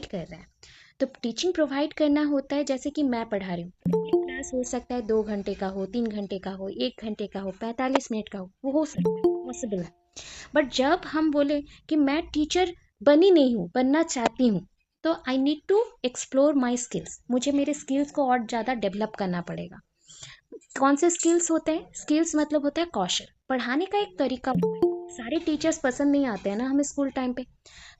कर रहा है। तो टीचिंग प्रोवाइड करना होता है, जैसे कि मैं पढ़ा रही हूँ, क्लास हो सकता है 2 घंटे का हो, 3 घंटे का हो, 1 घंटे का हो, 45 मिनट का हो सकता है, पॉसिबल है। बट जब हम बोले कि मैं टीचर बनी नहीं हूँ, बनना चाहती हूँ, तो I need to explore my skills, मुझे मेरे स्किल्स को और ज़्यादा डेवलप करना पड़ेगा। कौन से स्किल्स होते हैं? स्किल्स मतलब होता है कौशल, पढ़ाने का एक तरीका होता है। सारे टीचर्स पसंद नहीं आते हैं ना हमें स्कूल टाइम पे।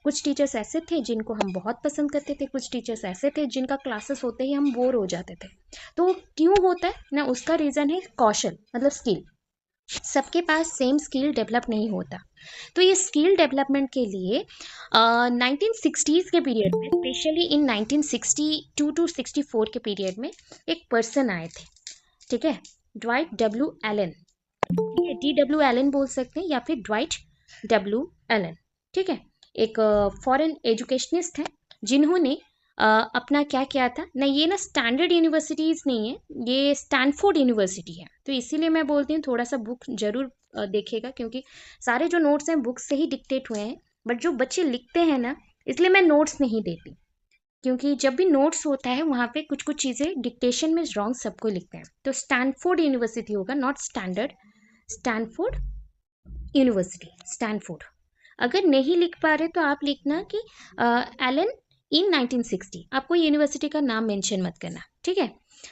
कुछ टीचर्स ऐसे थे जिनको हम बहुत पसंद करते थे, कुछ टीचर्स ऐसे थे जिनका क्लासेस होते ही हम बोर हो जाते थे। तो वो क्यों होता है ना, उसका रीज़न है कौशल मतलब स्किल। सबके पास सेम स्किल डेवलप नहीं होता। तो ये स्किल डेवलपमेंट के लिए 1960s के पीरियड में, स्पेशली इन 1962 टू 64 के पीरियड में एक पर्सन आए थे, ठीक है, ड्वाइट डब्ल्यू एलन। ये DW एलन बोल सकते हैं या फिर ड्वाइट डब्ल्यू एलन, ठीक है। एक फॉरेन एजुकेशनिस्ट है जिन्होंने अपना क्या किया था ना, ये ना स्टैंडर्ड यूनिवर्सिटीज़ नहीं है, ये स्टैनफोर्ड यूनिवर्सिटी है। तो इसीलिए मैं बोलती हूँ थोड़ा सा बुक जरूर देखिएगा, क्योंकि सारे जो नोट्स हैं बुक से ही डिक्टेट हुए हैं, बट जो बच्चे लिखते हैं ना, इसलिए मैं नोट्स नहीं देती, क्योंकि जब भी नोट्स होता है वहाँ पे कुछ कुछ चीज़ें डिक्टेशन में रॉन्ग सबको लिखते हैं। तो स्टैनफोर्ड यूनिवर्सिटी होगा, not standard, Stanford university, Stanford. अगर नहीं लिख पा रहे तो आप लिखना कि एलन इन 1960, आपको यूनिवर्सिटी का नाम मेंशन मत करना, ठीक है।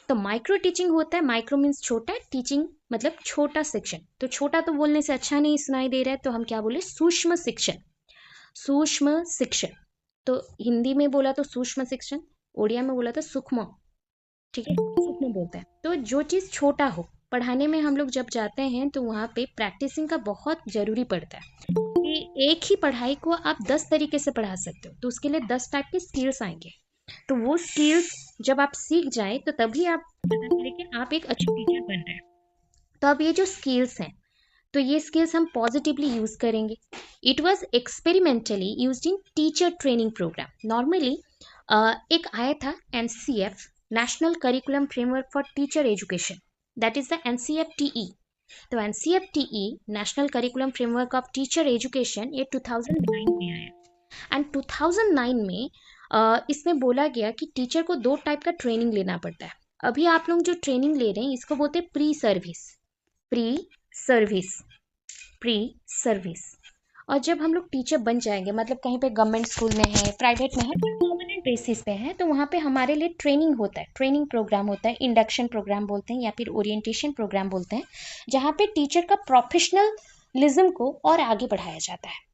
तो माइक्रो टीचिंग होता है, माइक्रो मीन्स छोटा, टीचिंग मतलब छोटा शिक्षण। तो छोटा तो बोलने से अच्छा नहीं सुनाई दे रहा है, तो हम क्या बोले, सूक्ष्म शिक्षण, सूक्ष्म शिक्षण। तो हिंदी में बोला तो सूक्ष्म शिक्षण, उड़िया में बोला तो सूक्ष्म, ठीक है, सूक्ष्म बोलते हैं। तो जो चीज़ छोटा हो, पढ़ाने में हम लोग जब जाते हैं तो वहाँ पे प्रैक्टिसिंग का बहुत ज़रूरी पड़ता है कि एक ही पढ़ाई को आप 10 तरीके से पढ़ा सकते हो, तो उसके लिए 10 टाइप के स्किल्स आएंगे। तो वो स्किल्स जब आप सीख जाए तो तभी आप पता चले कि आप एक अच्छे टीचर बन रहे हैं। तो अब ये जो स्किल्स हैं, तो ये स्किल्स हम पॉजिटिवली यूज करेंगे। It was experimentally use in teacher training program. Normally एक आया था NCF, national curriculum framework for teacher education, that is the NCFTE। तो NCFTE, national curriculum framework of teacher education, ये 2009 में आया। एंड 2009 में इसमें बोला गया कि टीचर को 2 टाइप का ट्रेनिंग लेना पड़ता है। अभी आप लोग जो ट्रेनिंग ले रहे हैं इसको बोलते हैं pre service, pre service, pre service. और जब हम लोग टीचर बन जाएंगे, मतलब कहीं पे गवर्नमेंट स्कूल में है, प्राइवेट में है, परमानेंट बेसिस पे है, तो वहाँ पे हमारे लिए ट्रेनिंग होता है, ट्रेनिंग प्रोग्राम होता है, इंडक्शन प्रोग्राम बोलते हैं या फिर ओरिएंटेशन प्रोग्राम बोलते हैं, जहाँ पे टीचर का प्रोफेशनलिज्म को और आगे बढ़ाया जाता है,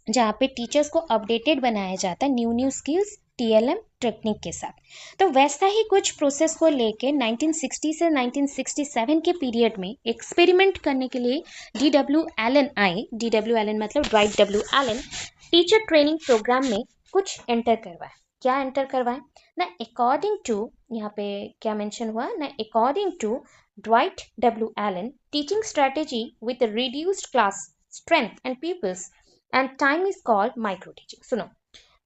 जहाँ पे टीचर्स को अपडेटेड बनाया जाता है new new skills, TLM technique के साथ। तो वैसा ही कुछ प्रोसेस को लेके 1960 से 1967 के पीरियड में एक्सपेरिमेंट करने के लिए DW एलन आए। DW एलन मतलब Dwight W Allen, teacher training program में कुछ एंटर करवाए। क्या एंटर करवाए ना, अकॉर्डिंग टू, यहाँ पे क्या मेंशन हुआ ना, according to Dwight W Allen, teaching strategy with reduced class strength and pupils and time is called micro teaching. सुनो,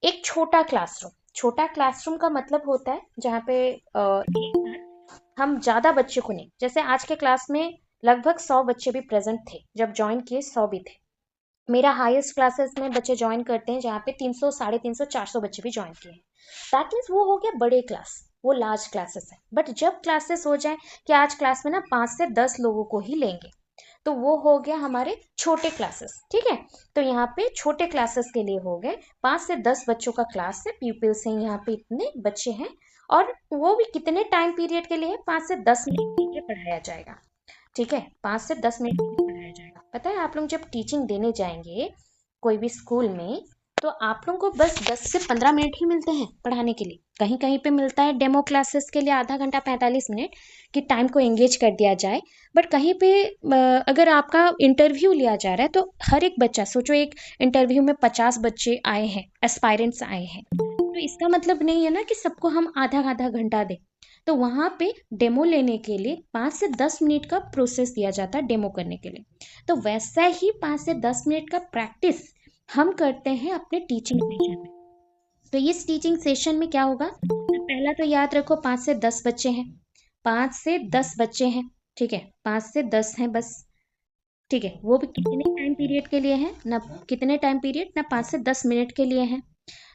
एक छोटा क्लासरूम, छोटा क्लासरूम का मतलब होता है जहाँ पे एक साथ हम ज़्यादा बच्चे को नहीं, जैसे आज के क्लास में लगभग 100 बच्चे भी प्रेजेंट थे, जब ज्वाइन किए 100 भी थे। मेरा हाईएस्ट क्लासेस में बच्चे ज्वाइन करते हैं जहाँ पे 300, 350, 400 बच्चे भी ज्वाइन किए हैं। दैट मीन्स वो हो गया बड़े क्लास, वो लार्ज क्लासेस है। बट जब क्लासेस हो जाए कि आज क्लास में ना 5 से 10 लोगों को ही लेंगे, तो वो हो गया हमारे छोटे क्लासेस, ठीक है। तो यहाँ पे छोटे क्लासेस के लिए हो गए 5 से 10 बच्चों का क्लास है, पीपल्स हैं यहाँ पे, इतने बच्चे हैं, और वो भी कितने टाइम पीरियड के लिए, 5 से 10 मिनट के लिए पढ़ाया जाएगा, ठीक है, 5 से 10 मिनट के लिए पढ़ाया जाएगा। पता है आप लोग जब टीचिंग देने जाएंगे कोई भी स्कूल में, तो आप लोगों को बस 10 से 15 मिनट ही मिलते हैं पढ़ाने के लिए। कहीं कहीं पे मिलता है डेमो क्लासेस के लिए आधा घंटा 45 मिनट कि टाइम को एंगेज कर दिया जाए। बट कहीं पे अगर आपका इंटरव्यू लिया जा रहा है तो हर एक बच्चा, सोचो एक इंटरव्यू में 50 बच्चे आए हैं, एस्पायरेंट्स आए हैं, तो इसका मतलब नहीं है ना कि सबको हम आधा आधा घंटा दें। तो वहाँ पे डेमो लेने के लिए 5 से 10 मिनट का प्रोसेस दिया जाता है डेमो करने के लिए। तो वैसा ही 5 से 10 मिनट का प्रैक्टिस हम करते हैं अपने टीचिंग सेशन में। तो इस टीचिंग सेशन में क्या होगा, पहला तो याद रखो 5 से 10 बच्चे हैं, 5 से 10 बच्चे हैं, ठीक है, 5 से 10 हैं बस, ठीक है। वो भी कितने टाइम पीरियड के लिए है ना, कितने टाइम पीरियड ना, 5 से 10 मिनट के लिए है।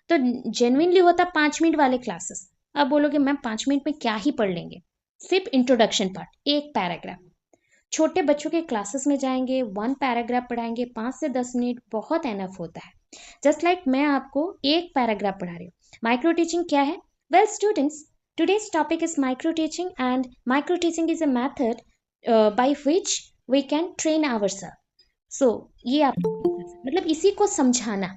तो जेन्युइनली होता 5 मिनट वाले क्लासेस। अब बोलोगे मैम 5 मिनट में क्या ही पढ़ लेंगे, सिर्फ इंट्रोडक्शन पार्ट, एक पैराग्राफ। छोटे बच्चों के क्लासेस में जाएंगे, 1 पैराग्राफ पढ़ाएंगे, 5 से 10 मिनट बहुत एनफ होता है। जस्ट लाइक मैं आपको एक पैराग्राफ पढ़ा रही हूँ। माइक्रो टीचिंग क्या है? Well students, today's topic is micro teaching, and micro teaching is a method by which we can train ourselves. So ये आप मतलब इसी को समझाना,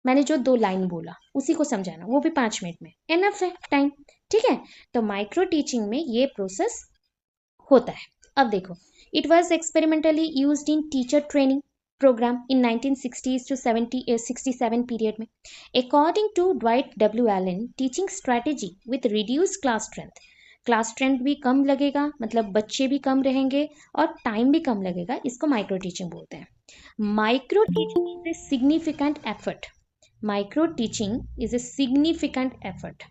मैंने जो 2 लाइन बोला उसी को समझाना, वो भी 5 मिनट में एनफ है टाइम। ठीक है, तो माइक्रो टीचिंग में ये प्रोसेस होता है। अब देखो, it was experimentally used in teacher training programme in 1960s to 67 period में। According to Dwight W Allen, teaching strategy with reduce class strength भी कम लगेगा, मतलब बच्चे भी कम रहेंगे और टाइम भी कम लगेगा, इसको माइक्रो टीचिंग बोलते हैं। Micro teaching is a significant effort, micro teaching is a significant effort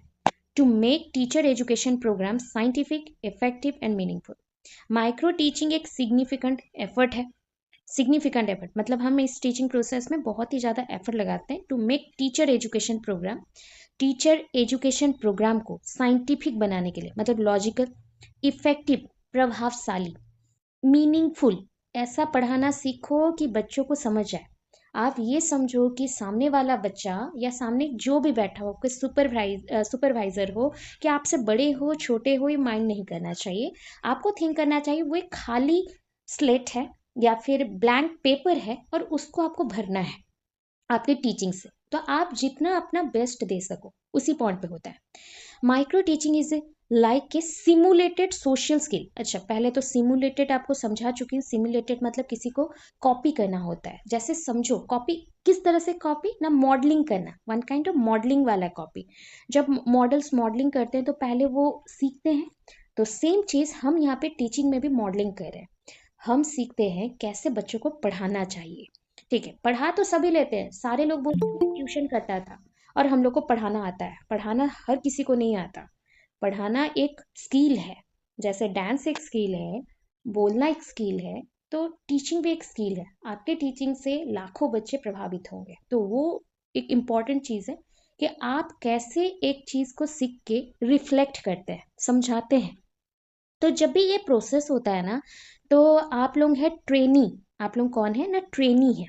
to make teacher education program scientific, effective and meaningful. Micro teaching एक सिग्निफिकेंट एफर्ट है। सिग्निफिकेंट एफर्ट मतलब हम इस टीचिंग प्रोसेस में बहुत ही ज़्यादा एफर्ट लगाते हैं to make teacher education program को साइंटिफिक बनाने के लिए, मतलब लॉजिकल, इफेक्टिव, प्रभावशाली, मीनिंगफुल, ऐसा पढ़ाना सीखो कि बच्चों को समझ आए। आप ये समझो कि सामने वाला बच्चा या सामने जो भी बैठा हो, कोई सुपरवाइजर हो, कि आपसे बड़े हो छोटे हो, ये माइंड नहीं करना चाहिए। आपको थिंक करना चाहिए वो एक खाली स्लेट है या फिर ब्लैंक पेपर है और उसको आपको भरना है आपके टीचिंग से। तो आप जितना अपना बेस्ट दे सको उसी पॉइंट पे होता है। Micro teaching is like a simulated social skill. अच्छा, पहले तो सिमुलेटेड आपको समझा चुकी हूँ। सिमुलेटेड मतलब किसी को कॉपी करना होता है। जैसे समझो कॉपी किस तरह से, कॉपी ना मॉडलिंग करना, वन काइंड ऑफ मॉडलिंग वाला कॉपी। जब मॉडल्स मॉडलिंग करते हैं तो पहले वो सीखते हैं, तो सेम चीज़ हम यहाँ पे टीचिंग में भी मॉडलिंग कर रहे हैं। हम सीखते हैं कैसे बच्चों को पढ़ाना चाहिए। ठीक है, पढ़ा तो सभी लेते हैं, सारे लोग बोलते हैं ट्यूशन करता था और हम लोग को पढ़ाना आता है। पढ़ाना हर किसी को नहीं आता। पढ़ाना एक स्किल है, जैसे डांस एक स्किल है, बोलना एक स्किल है, तो टीचिंग भी एक स्किल है। आपके टीचिंग से लाखों बच्चे प्रभावित होंगे, तो वो एक इम्पॉर्टेंट चीज़ है कि आप कैसे एक चीज़ को सीख के रिफ्लेक्ट करते हैं, समझाते हैं। तो जब भी ये प्रोसेस होता है ना, तो आप लोग हैं ट्रेनी। आप लोग कौन है ना, ट्रेनी है।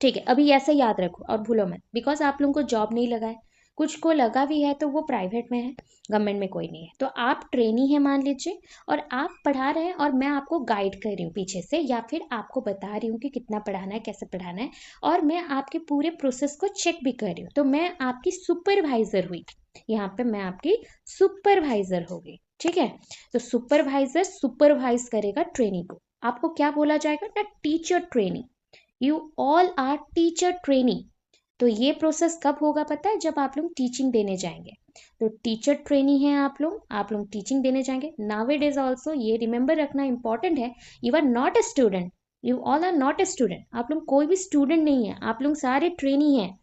ठीक है, अभी ऐसा याद रखो और भूलो मत, बिकॉज आप लोगों को जॉब नहीं लगा है, कुछ को लगा भी है तो वो प्राइवेट में है, गवर्नमेंट में कोई नहीं है। तो आप ट्रेनी है मान लीजिए, और आप पढ़ा रहे हैं और मैं आपको गाइड कर रही हूँ पीछे से, या फिर आपको बता रही हूँ कि कितना पढ़ाना है, कैसे पढ़ाना है, और मैं आपके पूरे प्रोसेस को चेक भी कर रही हूँ। तो मैं आपकी सुपरवाइजर हुई, यहाँ पे मैं आपकी सुपरवाइजर हो गई। ठीक है, तो सुपरवाइजर सुपरवाइज करेगा ट्रेनी को। आपको क्या बोला जाएगा ना, teacher trainee. You all are teacher trainee. तो ये प्रोसेस कब होगा पता है? जब आप लोग टीचिंग देने जाएंगे। तो टीचर ट्रेनी है आप लोग टीचिंग देने जाएंगे। नावेडेज ऑल्सो ये रिमेंबर रखना इंपॉर्टेंट है, you are not a student, you all are not a student. आप लोग कोई भी स्टूडेंट नहीं है, आप लोग सारे ट्रेनी हैं।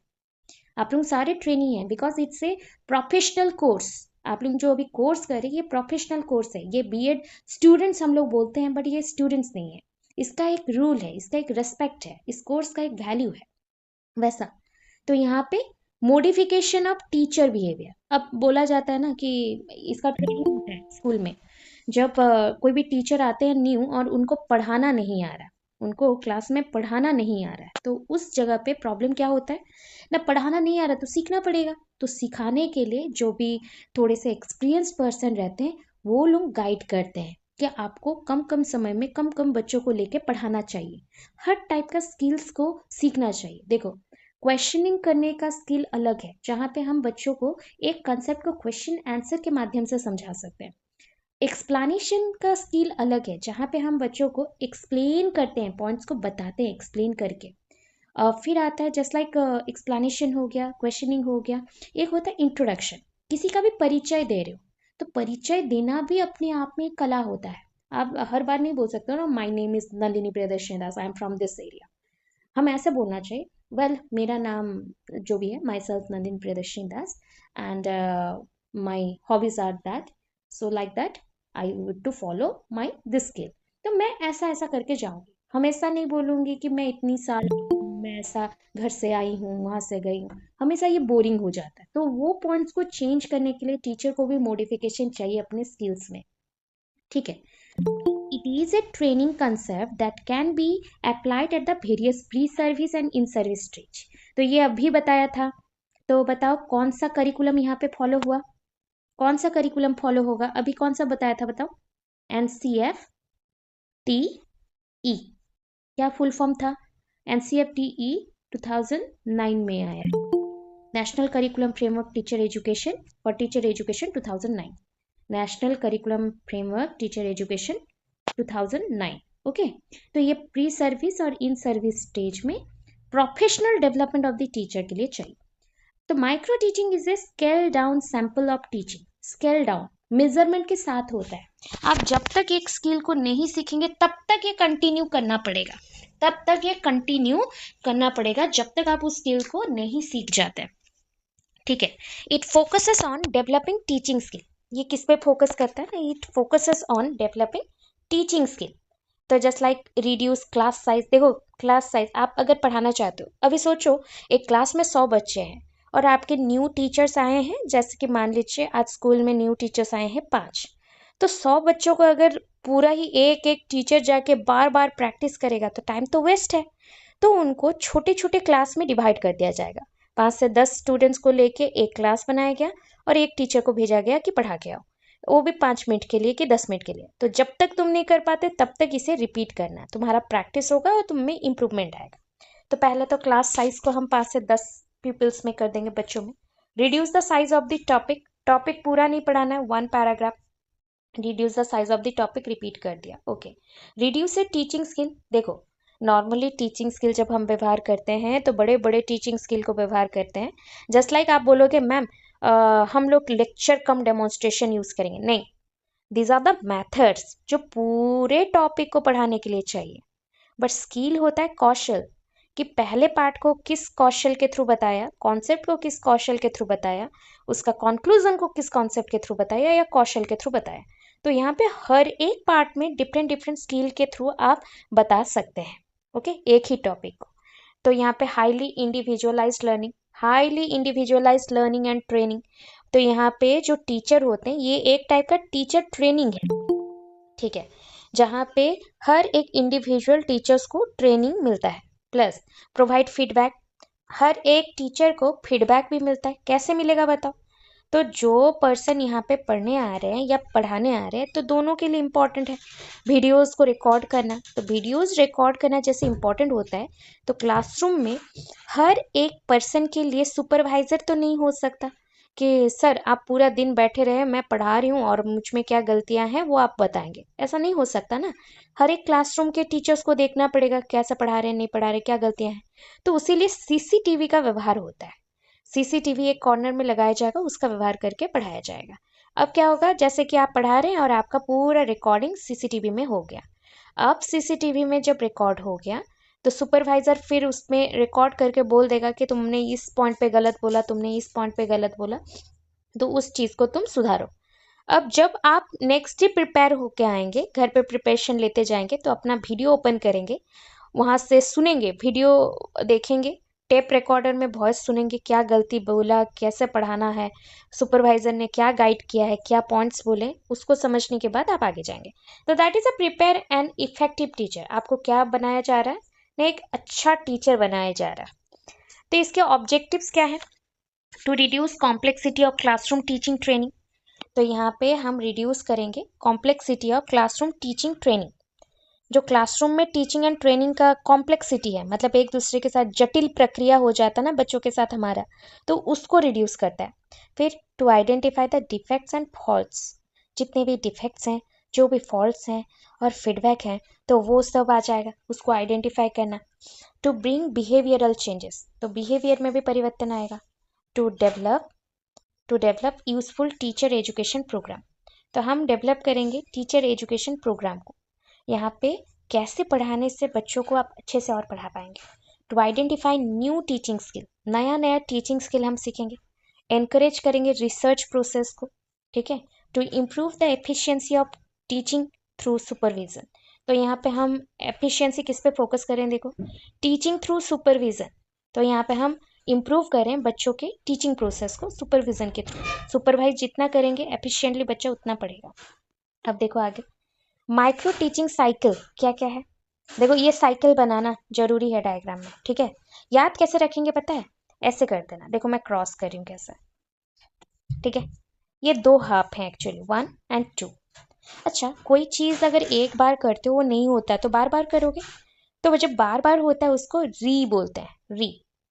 आप लोग सारे ट्रेनी हैं, because it's a professional course. आप लोग जो अभी कोर्स कर रहे हैं ये प्रोफेशनल कोर्स है। ये बीएड स्टूडेंट्स हम लोग बोलते हैं, बट ये स्टूडेंट्स नहीं है। इसका एक रूल है, इसका एक रेस्पेक्ट है, इस कोर्स का एक वैल्यू है वैसा। तो यहाँ पे मोडिफिकेशन ऑफ टीचर बिहेवियर। अब बोला जाता है ना कि इसका ट्रेनिंग होता है स्कूल में। जब कोई भी टीचर आते हैं न्यू और उनको पढ़ाना नहीं आ रहा, उनको क्लास में पढ़ाना नहीं आ रहा है, तो उस जगह पे प्रॉब्लम क्या होता है ना, पढ़ाना नहीं आ रहा तो सीखना पड़ेगा। तो सिखाने के लिए जो भी थोड़े से एक्सपीरियंस पर्सन रहते हैं वो लोग गाइड करते हैं कि आपको कम कम समय में कम कम बच्चों को लेके पढ़ाना चाहिए। हर टाइप का स्किल्स को सीखना चाहिए। देखो, क्वेश्चनिंग करने का स्किल अलग है, जहाँ पे हम बच्चों को एक कंसेप्ट को क्वेश्चन आंसर के माध्यम से समझा सकते हैं। एक्सप्लेनेशन का स्किल अलग है, जहाँ पे हम बच्चों को एक्सप्लेन करते हैं, पॉइंट्स को बताते हैं एक्सप्लेन करके। फिर आता है जस्ट लाइक एक्सप्लेनेशन हो गया, क्वेश्चनिंग हो गया। एक होता है इंट्रोडक्शन, किसी का भी परिचय दे रहे हो, तो परिचय देना भी अपने आप में एक कला होता है। आप हर बार नहीं बोल सकते हो ना, my name is Nandini Priyadarshini Das, I am from this area. हम ऐसे बोलना चाहिए, वेल मेरा नाम जो भी है, myself Nandini Priyadarshini Das, and my hobbies are that, so like that I would to follow my this skill. तो मैं ऐसा ऐसा करके जाऊंगी, हमेशा नहीं बोलूंगी कि मैं इतनी साल मैं ऐसा घर से आई हूँ, वहां से गई हूँ, हमेशा ये बोरिंग हो जाता है। तो वो पॉइंट्स को चेंज करने के लिए टीचर को भी मॉडिफिकेशन चाहिए अपने स्किल्स में। ठीक है। It is a training concept that can be applied at the various pre-service and in-service stage। तो ये अभी बताया था। तो बताओ कौन सा करिकुलम यहाँ पे फॉलो हुआ, कौन सा करिकुलम फॉलो होगा, अभी कौन सा बताया था बताओ। NCFTE, क्या फुल फॉर्म था? NCFTE 2009 में आया, national curriculum framework teacher education for teacher education 2009, national curriculum framework teacher education 2009। Okay. तो ये प्री सर्विस और इन सर्विस स्टेज में professional development of the teacher के लिए चाहिए। तो micro teaching is a scale down sample of teaching. Scale down measurement के साथ होता है। आप जब तक एक स्किल को नहीं सीखेंगे तब तक ये कंटिन्यू करना पड़ेगा, तब तक ये कंटिन्यू करना पड़ेगा जब तक आप उस स्किल को नहीं सीख जाते। ठीक है। It focuses on developing teaching skill. ये किस पे फोकस करता है? It focuses on developing teaching skill. तो just like reduce class size. देखो क्लास साइज आप अगर पढ़ाना चाहते हो, अभी सोचो एक क्लास में 100 बच्चे हैं और आपके न्यू टीचर्स आए हैं, जैसे कि मान लीजिए आज स्कूल में न्यू टीचर्स आए हैं 5, तो 100 बच्चों को अगर पूरा ही एक एक टीचर जाके बार बार प्रैक्टिस करेगा तो टाइम तो वेस्ट है। तो उनको छोटे छोटे क्लास में डिवाइड कर दिया जाएगा। 5 से 10 स्टूडेंट्स को लेके एक क्लास बनाया गया और एक टीचर को भेजा गया कि पढ़ा के आओ, वो भी 5 मिनट के लिए कि 10 मिनट के लिए। तो जब तक तुम नहीं कर पाते तब तक इसे रिपीट करना है, तुम्हारा प्रैक्टिस होगा और तुम में इम्प्रूवमेंट आएगा। तो पहले तो क्लास साइज को हम 5 से 10 पीपल्स में कर देंगे बच्चों में। Reduce the size of the topic. Topic पूरा नहीं पढ़ाना है, 1 paragraph. Reduce the size of the topic, repeat कर दिया। ओके। रिड्यूस ए टीचिंग स्किल। देखो नॉर्मली टीचिंग स्किल जब हम व्यवहार करते हैं तो बड़े बड़े टीचिंग स्किल को व्यवहार करते हैं। जस्ट लाइक आप बोलोगे मैम हम लोग लेक्चर कम डेमोन्स्ट्रेशन यूज करेंगे, नहीं। दीज आर द मेथड्स जो पूरे टॉपिक को पढ़ाने के लिए चाहिए। बट स्किल होता है कौशल, कि पहले पार्ट को किस कौशल के थ्रू बताया, कॉन्सेप्ट को किस कौशल के थ्रू बताया, उसका कंक्लूजन को किस कॉन्सेप्ट के थ्रू बताया या कौशल के थ्रू बताया। तो यहाँ पे हर एक पार्ट में डिफरेंट डिफरेंट स्किल के थ्रू आप बता सकते हैं। ओके, एक ही टॉपिक को। तो यहाँ पे highly individualised learning, highly individualised learning and training. तो यहाँ पे जो टीचर होते हैं ये एक टाइप का टीचर ट्रेनिंग है। ठीक है, जहाँ पे हर एक इंडिविजुअल टीचर्स को ट्रेनिंग मिलता है, प्लस प्रोवाइड फीडबैक। हर एक टीचर को फीडबैक भी मिलता है। कैसे मिलेगा बताओ? तो जो पर्सन यहाँ पे पढ़ने आ रहे हैं या पढ़ाने आ रहे हैं तो दोनों के लिए इम्पॉर्टेंट है वीडियोस को रिकॉर्ड करना। तो वीडियोस रिकॉर्ड करना जैसे इम्पॉर्टेंट होता है, तो क्लासरूम में हर एक पर्सन के लिए सुपरवाइजर तो नहीं हो सकता कि सर आप पूरा दिन बैठे रहे, मैं पढ़ा रही हूँ और मुझ में क्या गलतियां हैं वो आप बताएंगे, ऐसा नहीं हो सकता ना। हर एक क्लासरूम के टीचर्स को देखना पड़ेगा कैसा पढ़ा रहे हैं, नहीं पढ़ा रहे, क्या गलतियां हैं। तो उसीलिए सीसीटीवी का व्यवहार होता है। सीसीटीवी एक कॉर्नर में लगाया जाएगा, उसका व्यवहार करके पढ़ाया जाएगा। अब क्या होगा, जैसे कि आप पढ़ा रहे हैं और आपका पूरा रिकॉर्डिंग सीसीटीवी में हो गया। अब सीसीटीवी में जब रिकॉर्ड हो गया तो सुपरवाइजर फिर उसमें रिकॉर्ड करके बोल देगा कि तुमने इस पॉइंट पे गलत बोला, तुमने इस पॉइंट पे गलत बोला, तो उस चीज को तुम सुधारो। अब जब आप नेक्स्ट डे प्रिपेयर होके आएंगे, घर पे प्रिपरेशन लेते जाएंगे, तो अपना वीडियो ओपन करेंगे, वहां से सुनेंगे, वीडियो देखेंगे, टेप रिकॉर्डर में वॉइस सुनेंगे, क्या गलती बोला, कैसे पढ़ाना है, सुपरवाइजर ने क्या गाइड किया है, क्या पॉइंट्स बोले, उसको समझने के बाद आप आगे जाएंगे। तो that is a prepare and effective teacher. आपको क्या बनाया जा रहा है? नहीं, एक अच्छा टीचर बनाया जा रहा है। तो इसके ऑब्जेक्टिव्स क्या है? To reduce complexity of classroom teaching training. तो यहाँ पे हम रिड्यूस करेंगे complexity of classroom teaching training. जो क्लासरूम में टीचिंग एंड ट्रेनिंग का कॉम्प्लेक्सिटी है, मतलब एक दूसरे के साथ जटिल प्रक्रिया हो जाता है ना बच्चों के साथ हमारा, तो उसको रिड्यूस करता है। फिर to identify the defects and faults. जितने भी डिफेक्ट्स हैं, जो भी फॉल्ट्स हैं और फीडबैक हैं, तो वो सब आ जाएगा, उसको आइडेंटिफाई करना। टू ब्रिंग बिहेवियरल चेंजेस, तो बिहेवियर में भी परिवर्तन आएगा। To develop useful teacher education program. तो हम डेवलप करेंगे टीचर एजुकेशन प्रोग्राम को। यहाँ पे कैसे पढ़ाने से बच्चों को आप अच्छे से और पढ़ा पाएंगे। To identify new teaching skill, नया नया टीचिंग स्किल हम सीखेंगे। एनकरेज करेंगे रिसर्च प्रोसेस को। ठीक है। To improve the efficiency of teaching through supervision. तो यहाँ पे हम एफिशिएंसी किस पे फोकस करें, देखो टीचिंग थ्रू सुपरविजन। तो यहाँ पे हम इम्प्रूव करें बच्चों के टीचिंग प्रोसेस को सुपरविजन के थ्रू। सुपरवाइज जितना करेंगे एफिशिएंटली बच्चा उतना पढ़ेगा। अब देखो आगे, माइक्रो टीचिंग साइकिल क्या क्या है। देखो ये साइकिल बनाना जरूरी है डायग्राम में, ठीक है। याद कैसे रखेंगे पता है, ऐसे कर देना, देखो मैं क्रॉस कर रही हूँ कैसे, ठीक है। ये दो हाफ हैं एक्चुअली, 1 एंड 2। अच्छा, कोई चीज अगर एक बार करते हो वो नहीं होता तो बार बार करोगे, तो वो जब बार बार होता है उसको री बोलते हैं, री,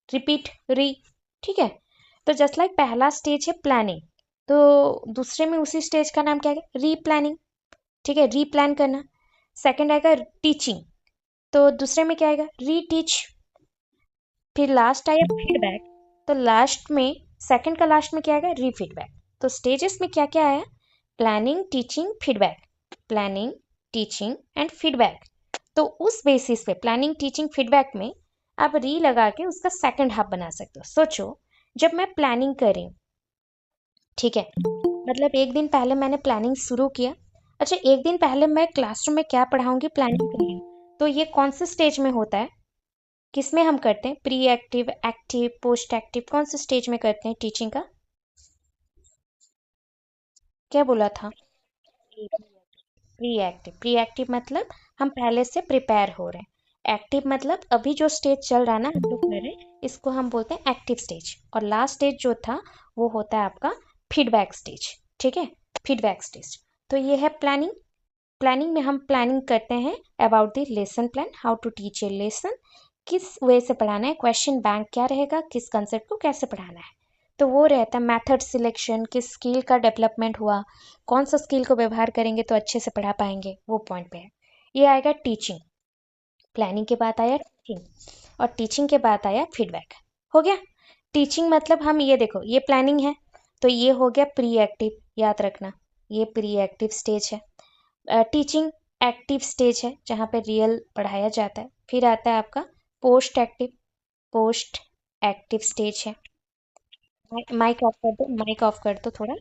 रिपीट, री, ठीक है। तो जस्ट लाइक पहला स्टेज है प्लानिंग, तो दूसरे में उसी स्टेज का नाम क्या है, री प्लानिंग, ठीक है, री प्लान करना। सेकंड आएगा टीचिंग, तो दूसरे में क्या आएगा, री टीच। फिर लास्ट आया फीडबैक, तो लास्ट में सेकंड का लास्ट में क्या आएगा, री फीडबैक। तो स्टेजेस में क्या क्या आया, planning, teaching, feedback, planning, teaching and feedback. तो उस बेसिस पे प्लानिंग, टीचिंग, फीडबैक में आप री लगा के उसका सेकंड हाफ बना सकते हो। सोचो, जब मैं प्लानिंग कर रही हूँ, ठीक है, मतलब एक दिन पहले मैंने प्लानिंग शुरू किया। अच्छा, एक दिन पहले मैं क्लासरूम में क्या पढ़ाऊंगी प्लानिंग कर रही हूँ, तो ये कौन से स्टेज में होता है, किसमें हम करते हैं, pre active, active, post active, कौन से स्टेज में करते हैं टीचिंग का, क्या बोला था, प्री एक्टिव। प्री एक्टिव मतलब हम पहले से प्रिपेयर हो रहे हैं, एक्टिव मतलब अभी जो स्टेज चल रहा है ना हम लोग कर रहे हैं, इसको हम बोलते हैं एक्टिव स्टेज। और लास्ट स्टेज जो था वो होता है आपका फीडबैक स्टेज, ठीक है, फीडबैक स्टेज। तो ये है प्लानिंग। प्लानिंग में हम प्लानिंग करते हैं about the lesson plan, how to teach a lesson, किस वे से पढ़ाना है, क्वेश्चन बैंक क्या रहेगा, किस कंसेप्ट को कैसे पढ़ाना है। तो वो रहता है मेथड सिलेक्शन, किस स्किल का डेवलपमेंट हुआ, कौन सा स्किल को व्यवहार करेंगे तो अच्छे से पढ़ा पाएंगे, वो पॉइंट पे है। ये आएगा टीचिंग, प्लानिंग के बाद आया टीचिंग, और टीचिंग के बाद आया फीडबैक। हो गया। टीचिंग मतलब हम ये देखो, ये प्लानिंग है, तो ये हो गया प्री एक्टिव, याद रखना ये प्री एक्टिव स्टेज है। टीचिंग एक्टिव स्टेज है जहाँ पे रियल पढ़ाया जाता है। फिर आता है आपका post active, post active stage है। माइक ऑफ कर दो, माइक ऑफ कर दो थोड़ा।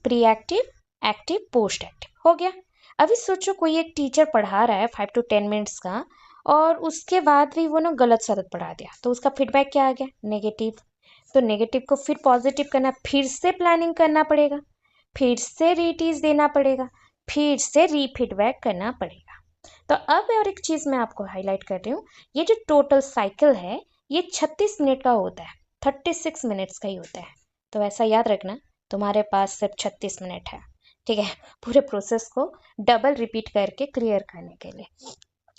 Pre active, active, post active, हो गया। अभी सोचो कोई एक टीचर पढ़ा रहा है 5 to 10 मिनट्स का, और उसके बाद भी वो ना गलत सलत पढ़ा दिया, तो उसका फीडबैक क्या आ गया, नेगेटिव। तो नेगेटिव को फिर पॉजिटिव करना, फिर से प्लानिंग करना पड़ेगा, फिर से रीटीज देना पड़ेगा, फिर से री फीडबैक करना पड़ेगा। तो अब और एक चीज मैं आपको हाईलाइट कर रही हूँ, ये जो टोटल साइकिल है ये 36 मिनट का होता है, 36 मिनट्स का ही होता है। तो ऐसा याद रखना, तुम्हारे पास सिर्फ 36 मिनट है, ठीक है, पूरे प्रोसेस को डबल रिपीट करके क्लियर करने के लिए।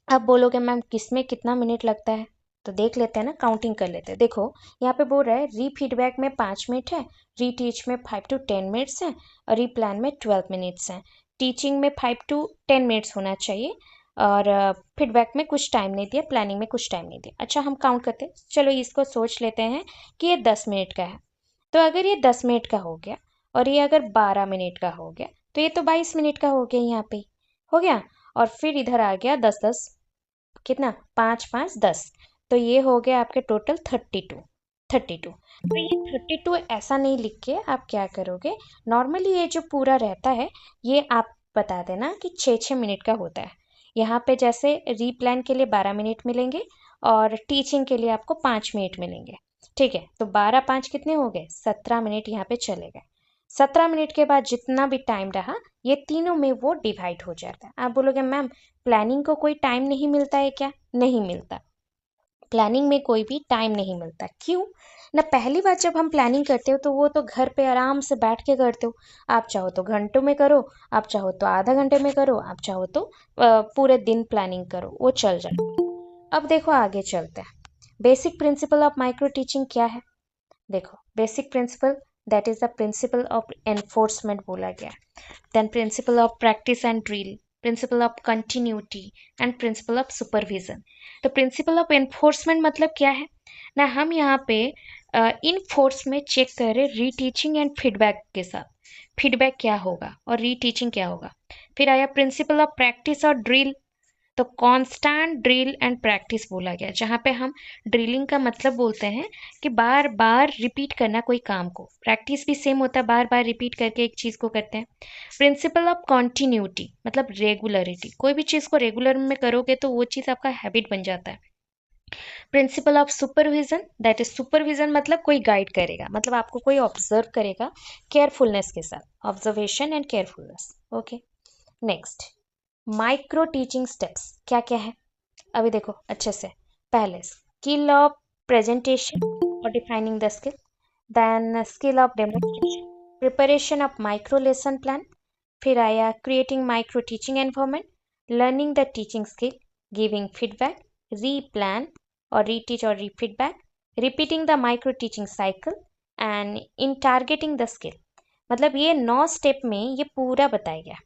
अब बोलोगे मैम किसमें कितना मिनट लगता है, तो देख लेते हैं ना, काउंटिंग कर लेते हैं। देखो यहाँ पे बोल रहा है री फीडबैक में 5 मिनट है, री टीच में 5 to 10 मिनट्स हैं, और री प्लान में 12 मिनट्स हैं। टीचिंग में 5 to 10 मिनट्स होना चाहिए, और फीडबैक में कुछ टाइम नहीं दिया, प्लानिंग में कुछ टाइम नहीं दिया। अच्छा, हम काउंट करते हैं, चलो इसको सोच लेते हैं कि ये 10 मिनट का है। तो अगर ये 10 मिनट का हो गया, और ये अगर 12 मिनट का हो गया, तो ये तो 22 मिनट का हो गया, यहाँ पे हो गया। और फिर इधर आ गया 10 10, कितना, 5 5 10, तो ये हो गया आपके टोटल 32। तो ये 32 ऐसा नहीं लिख के आप क्या करोगे, नॉर्मली ये जो पूरा रहता है ये आप बता देना कि 6 6 मिनट का होता है। यहाँ पे जैसे रीप्लान के लिए 12 मिनट मिलेंगे, और टीचिंग के लिए आपको 5 मिनट मिलेंगे, ठीक है। तो 12 5 कितने हो गए, 17 मिनट यहाँ पे चले गए। 17 मिनट के बाद जितना भी टाइम रहा ये तीनों में वो डिवाइड हो जाता है। आप बोलोगे मैम प्लानिंग को कोई टाइम नहीं मिलता है क्या, नहीं मिलता, प्लानिंग में कोई भी टाइम नहीं मिलता। क्यों ना, पहली बार जब हम प्लानिंग करते हो तो वो तो घर पे आराम से बैठ के करते हो, आप चाहो तो घंटों में करो, आप चाहो तो आधा घंटे में करो, आप चाहो तो पूरे दिन प्लानिंग करो, वो चल जाए। अब देखो आगे चलते हैं, basic principle of micro teaching क्या है। देखो basic principle, that is the principle of enforcement बोला गया, then principle of practice and drill, principle of continuity and principle of supervision. तो प्रिंसिपल ऑफ एनफोर्समेंट मतलब क्या है ना, हम यहाँ पे इन फोर्स में चेक करें रीटीचिंग एंड फीडबैक के साथ, फीडबैक क्या होगा और रीटीचिंग क्या होगा। फिर आया प्रिंसिपल ऑफ प्रैक्टिस और ड्रिल, तो कांस्टेंट ड्रिल एंड प्रैक्टिस बोला गया, जहाँ पे हम ड्रिलिंग का मतलब बोलते हैं कि बार बार रिपीट करना कोई काम को। प्रैक्टिस भी सेम होता है, बार बार रिपीट करके एक चीज़ को करते हैं। प्रिंसिपल ऑफ कॉन्टिन्यूटी मतलब रेगुलरिटी, कोई भी चीज़ को रेगुलर में करोगे तो वो चीज़ आपका हैबिट बन जाता है। Principal of supervision, that is supervision मतलब कोई गाइड करेगा, मतलब आपको कोई ऑब्जर्व करेगा केयरफुलनेस के साथ, observation and carefulness. Okay, next micro teaching steps क्या क्या है अभी देखो अच्छे से। पहले स्किल ऑफ प्रेजेंटेशन और defining the skill, then skill of demonstration, preparation of micro lesson plan, फिर आया creating micro teaching environment, learning the teaching skill, giving feedback, replan और रीटीच और refeedback, repeating the micro teaching cycle and in targeting the skill. मतलब ये 9 step में ये पूरा बताया गया।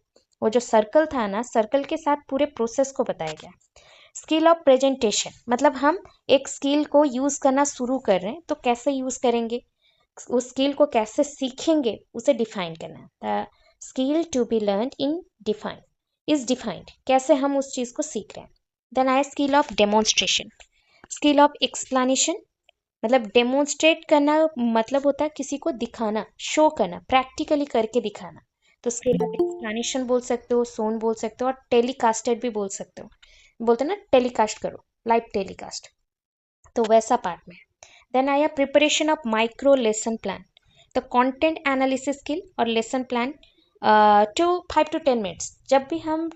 वो जो सर्कल था ना, सर्कल के साथ पूरे प्रोसेस को बताया गया। स्किल ऑफ प्रेजेंटेशन मतलब हम एक स्किल को यूज करना शुरू कर रहे हैं तो कैसे यूज करेंगे, उस स्किल को कैसे सीखेंगे, उसे डिफाइन करना। The skill to be learn in define is defined, कैसे हम उस चीज को सीख रहे हैं। देन आया skill of demonstration, skill of explanation मतलब डेमोन्स्ट्रेट करना मतलब होता है किसी को दिखाना, शो करना, प्रैक्टिकली करके दिखाना। तो स्किल ऑफ एक्सप्लेनेशन बोल सकते हो, सोन बोल सकते हो और टेलीकास्टेड भी बोल सकते हो। बोलते हैं ना टेलीकास्ट करो, लाइव टेलीकास्ट, तो वैसा पार्ट में। देन आया preparation of micro lesson plan, तो कंटेंट एनालिसिस स्किल और lesson plan to 5 to 10 minutes. जब भी हम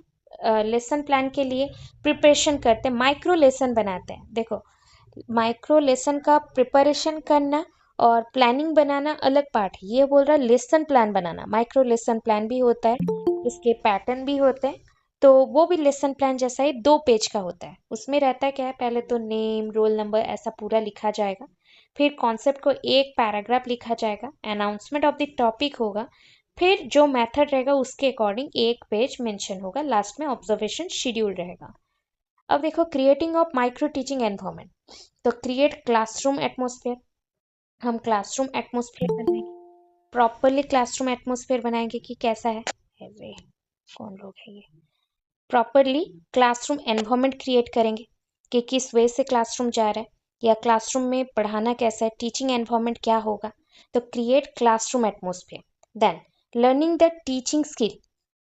लेसन प्लान के लिए प्रिपरेशन करते हैं, माइक्रो लेसन बनाते हैं, देखो माइक्रो लेसन का प्रिपरेशन करना और प्लानिंग बनाना अलग पार्ट है। ये बोल रहा है लेसन प्लान बनाना, माइक्रो लेसन प्लान भी होता है, उसके पैटर्न भी होते हैं। तो वो भी लेसन प्लान जैसा ही 2 पेज का होता है। उसमें रहता क्या है, पहले तो नेम रोल नंबर ऐसा पूरा लिखा जाएगा, फिर कॉन्सेप्ट को एक पैराग्राफ लिखा जाएगा, अनाउंसमेंट ऑफ द टॉपिक होगा, फिर जो मेथड रहेगा उसके अकॉर्डिंग एक पेज मेंशन होगा, लास्ट में ऑब्जर्वेशन शेड्यूल रहेगा। अब देखो creating of micro teaching environment, तो क्रिएट क्लासरूम एटमोसफेयर, हम क्लासरूम एटमोसफेयर बनाएंगे, प्रॉपरली क्लासरूम एटमोसफेयर बनाएंगे कि कैसा है। अरे कौन लोग है ये, प्रॉपरली क्लासरूम एनवायरनमेंट क्रिएट करेंगे कि किस वे से क्लासरूम जा रहा है, या क्लासरूम में पढ़ाना कैसा है, टीचिंग एनवायरनमेंट क्या होगा। तो create classroom atmosphere. Then learning the teaching skill,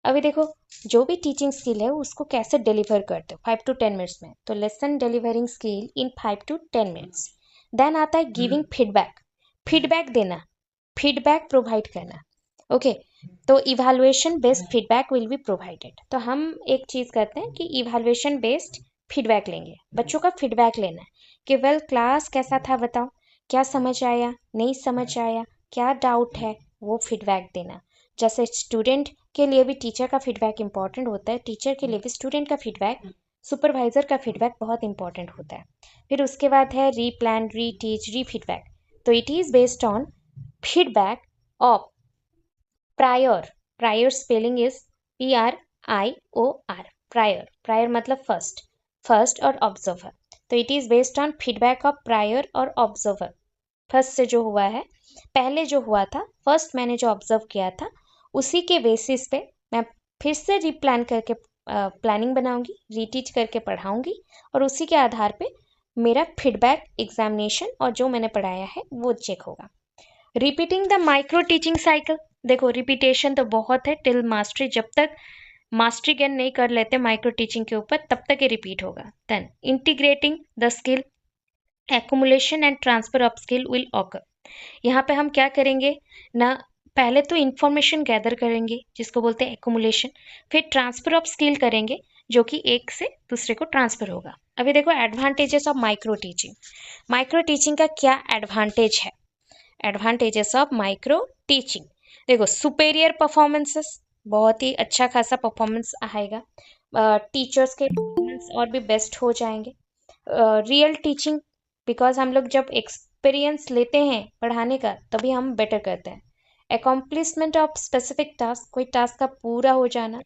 अभी देखो जो भी टीचिंग स्किल है उसको कैसे डिलीवर करते हो 5 to 10 मिनट्स में, तो lesson delivering skill in 5 to 10 minutes. Then आता है गिविंग फीडबैक, फीडबैक देना, फीडबैक प्रोवाइड करना। ओके, तो evaluation based feedback will be provided. तो हम एक चीज करते हैं कि इवैल्यूएशन बेस्ड फीडबैक लेंगे, बच्चों का फीडबैक लेना है कि वेल क्लास कैसा था बताओ, क्या समझ आया, नहीं समझ आया, क्या डाउट है, वो फीडबैक देना। जैसे स्टूडेंट के लिए भी टीचर का फीडबैक इंपॉर्टेंट होता है, टीचर के लिए भी स्टूडेंट का फीडबैक, सुपरवाइजर का फीडबैक बहुत इंपॉर्टेंट होता है। फिर उसके बाद है रीप्लान, रीटीच, री फीडबैक। तो it is based on feedback of prior, prior spelling is PRIOR, prior, prior मतलब फर्स्ट, फर्स्ट और ऑब्जर्वर। तो it is based on feedback of prior और ऑब्जर्वर। फर्स्ट से जो हुआ है, पहले जो हुआ था, फर्स्ट मैंने जो ऑब्जर्व किया था उसी के बेसिस पे मैं फिर से रीप्लान करके प्लानिंग बनाऊंगी, रीटीच करके पढ़ाऊंगी, और उसी के आधार पे मेरा फीडबैक एग्जामिनेशन और जो मैंने पढ़ाया है वो चेक होगा। Repeating the micro teaching cycle, देखो रिपीटेशन तो बहुत है टिल मास्टरी, जब तक मास्टरी गेन नहीं कर लेते माइक्रो टीचिंग के ऊपर तब तक ये रिपीट होगा। Then integrating the skill, accumulation and transfer of skill will occur. यहाँ पे हम क्या करेंगे ना, पहले तो इंफॉर्मेशन गैदर करेंगे जिसको बोलते हैं एक्युमुलेशन, फिर ट्रांसफर ऑफ स्किल करेंगे जो कि एक से दूसरे को ट्रांसफर होगा। अभी देखो advantages of micro teaching, micro teaching का क्या एडवांटेज है। एडवांटेजेस ऑफ माइक्रो टीचिंग, देखो सुपेरियर परफॉर्मेंसेस, बहुत ही अच्छा खासा परफॉर्मेंस आएगा, टीचर्स के परफॉर्मेंस और भी बेस्ट हो जाएंगे। रियल टीचिंग, बिकॉज हम लोग जब एक्सपीरियंस लेते हैं पढ़ाने का तभी हम बेटर करते हैं। अकॉम्प्लिशमेंट ऑफ स्पेसिफिक टास्क, कोई टास्क का पूरा हो जाना,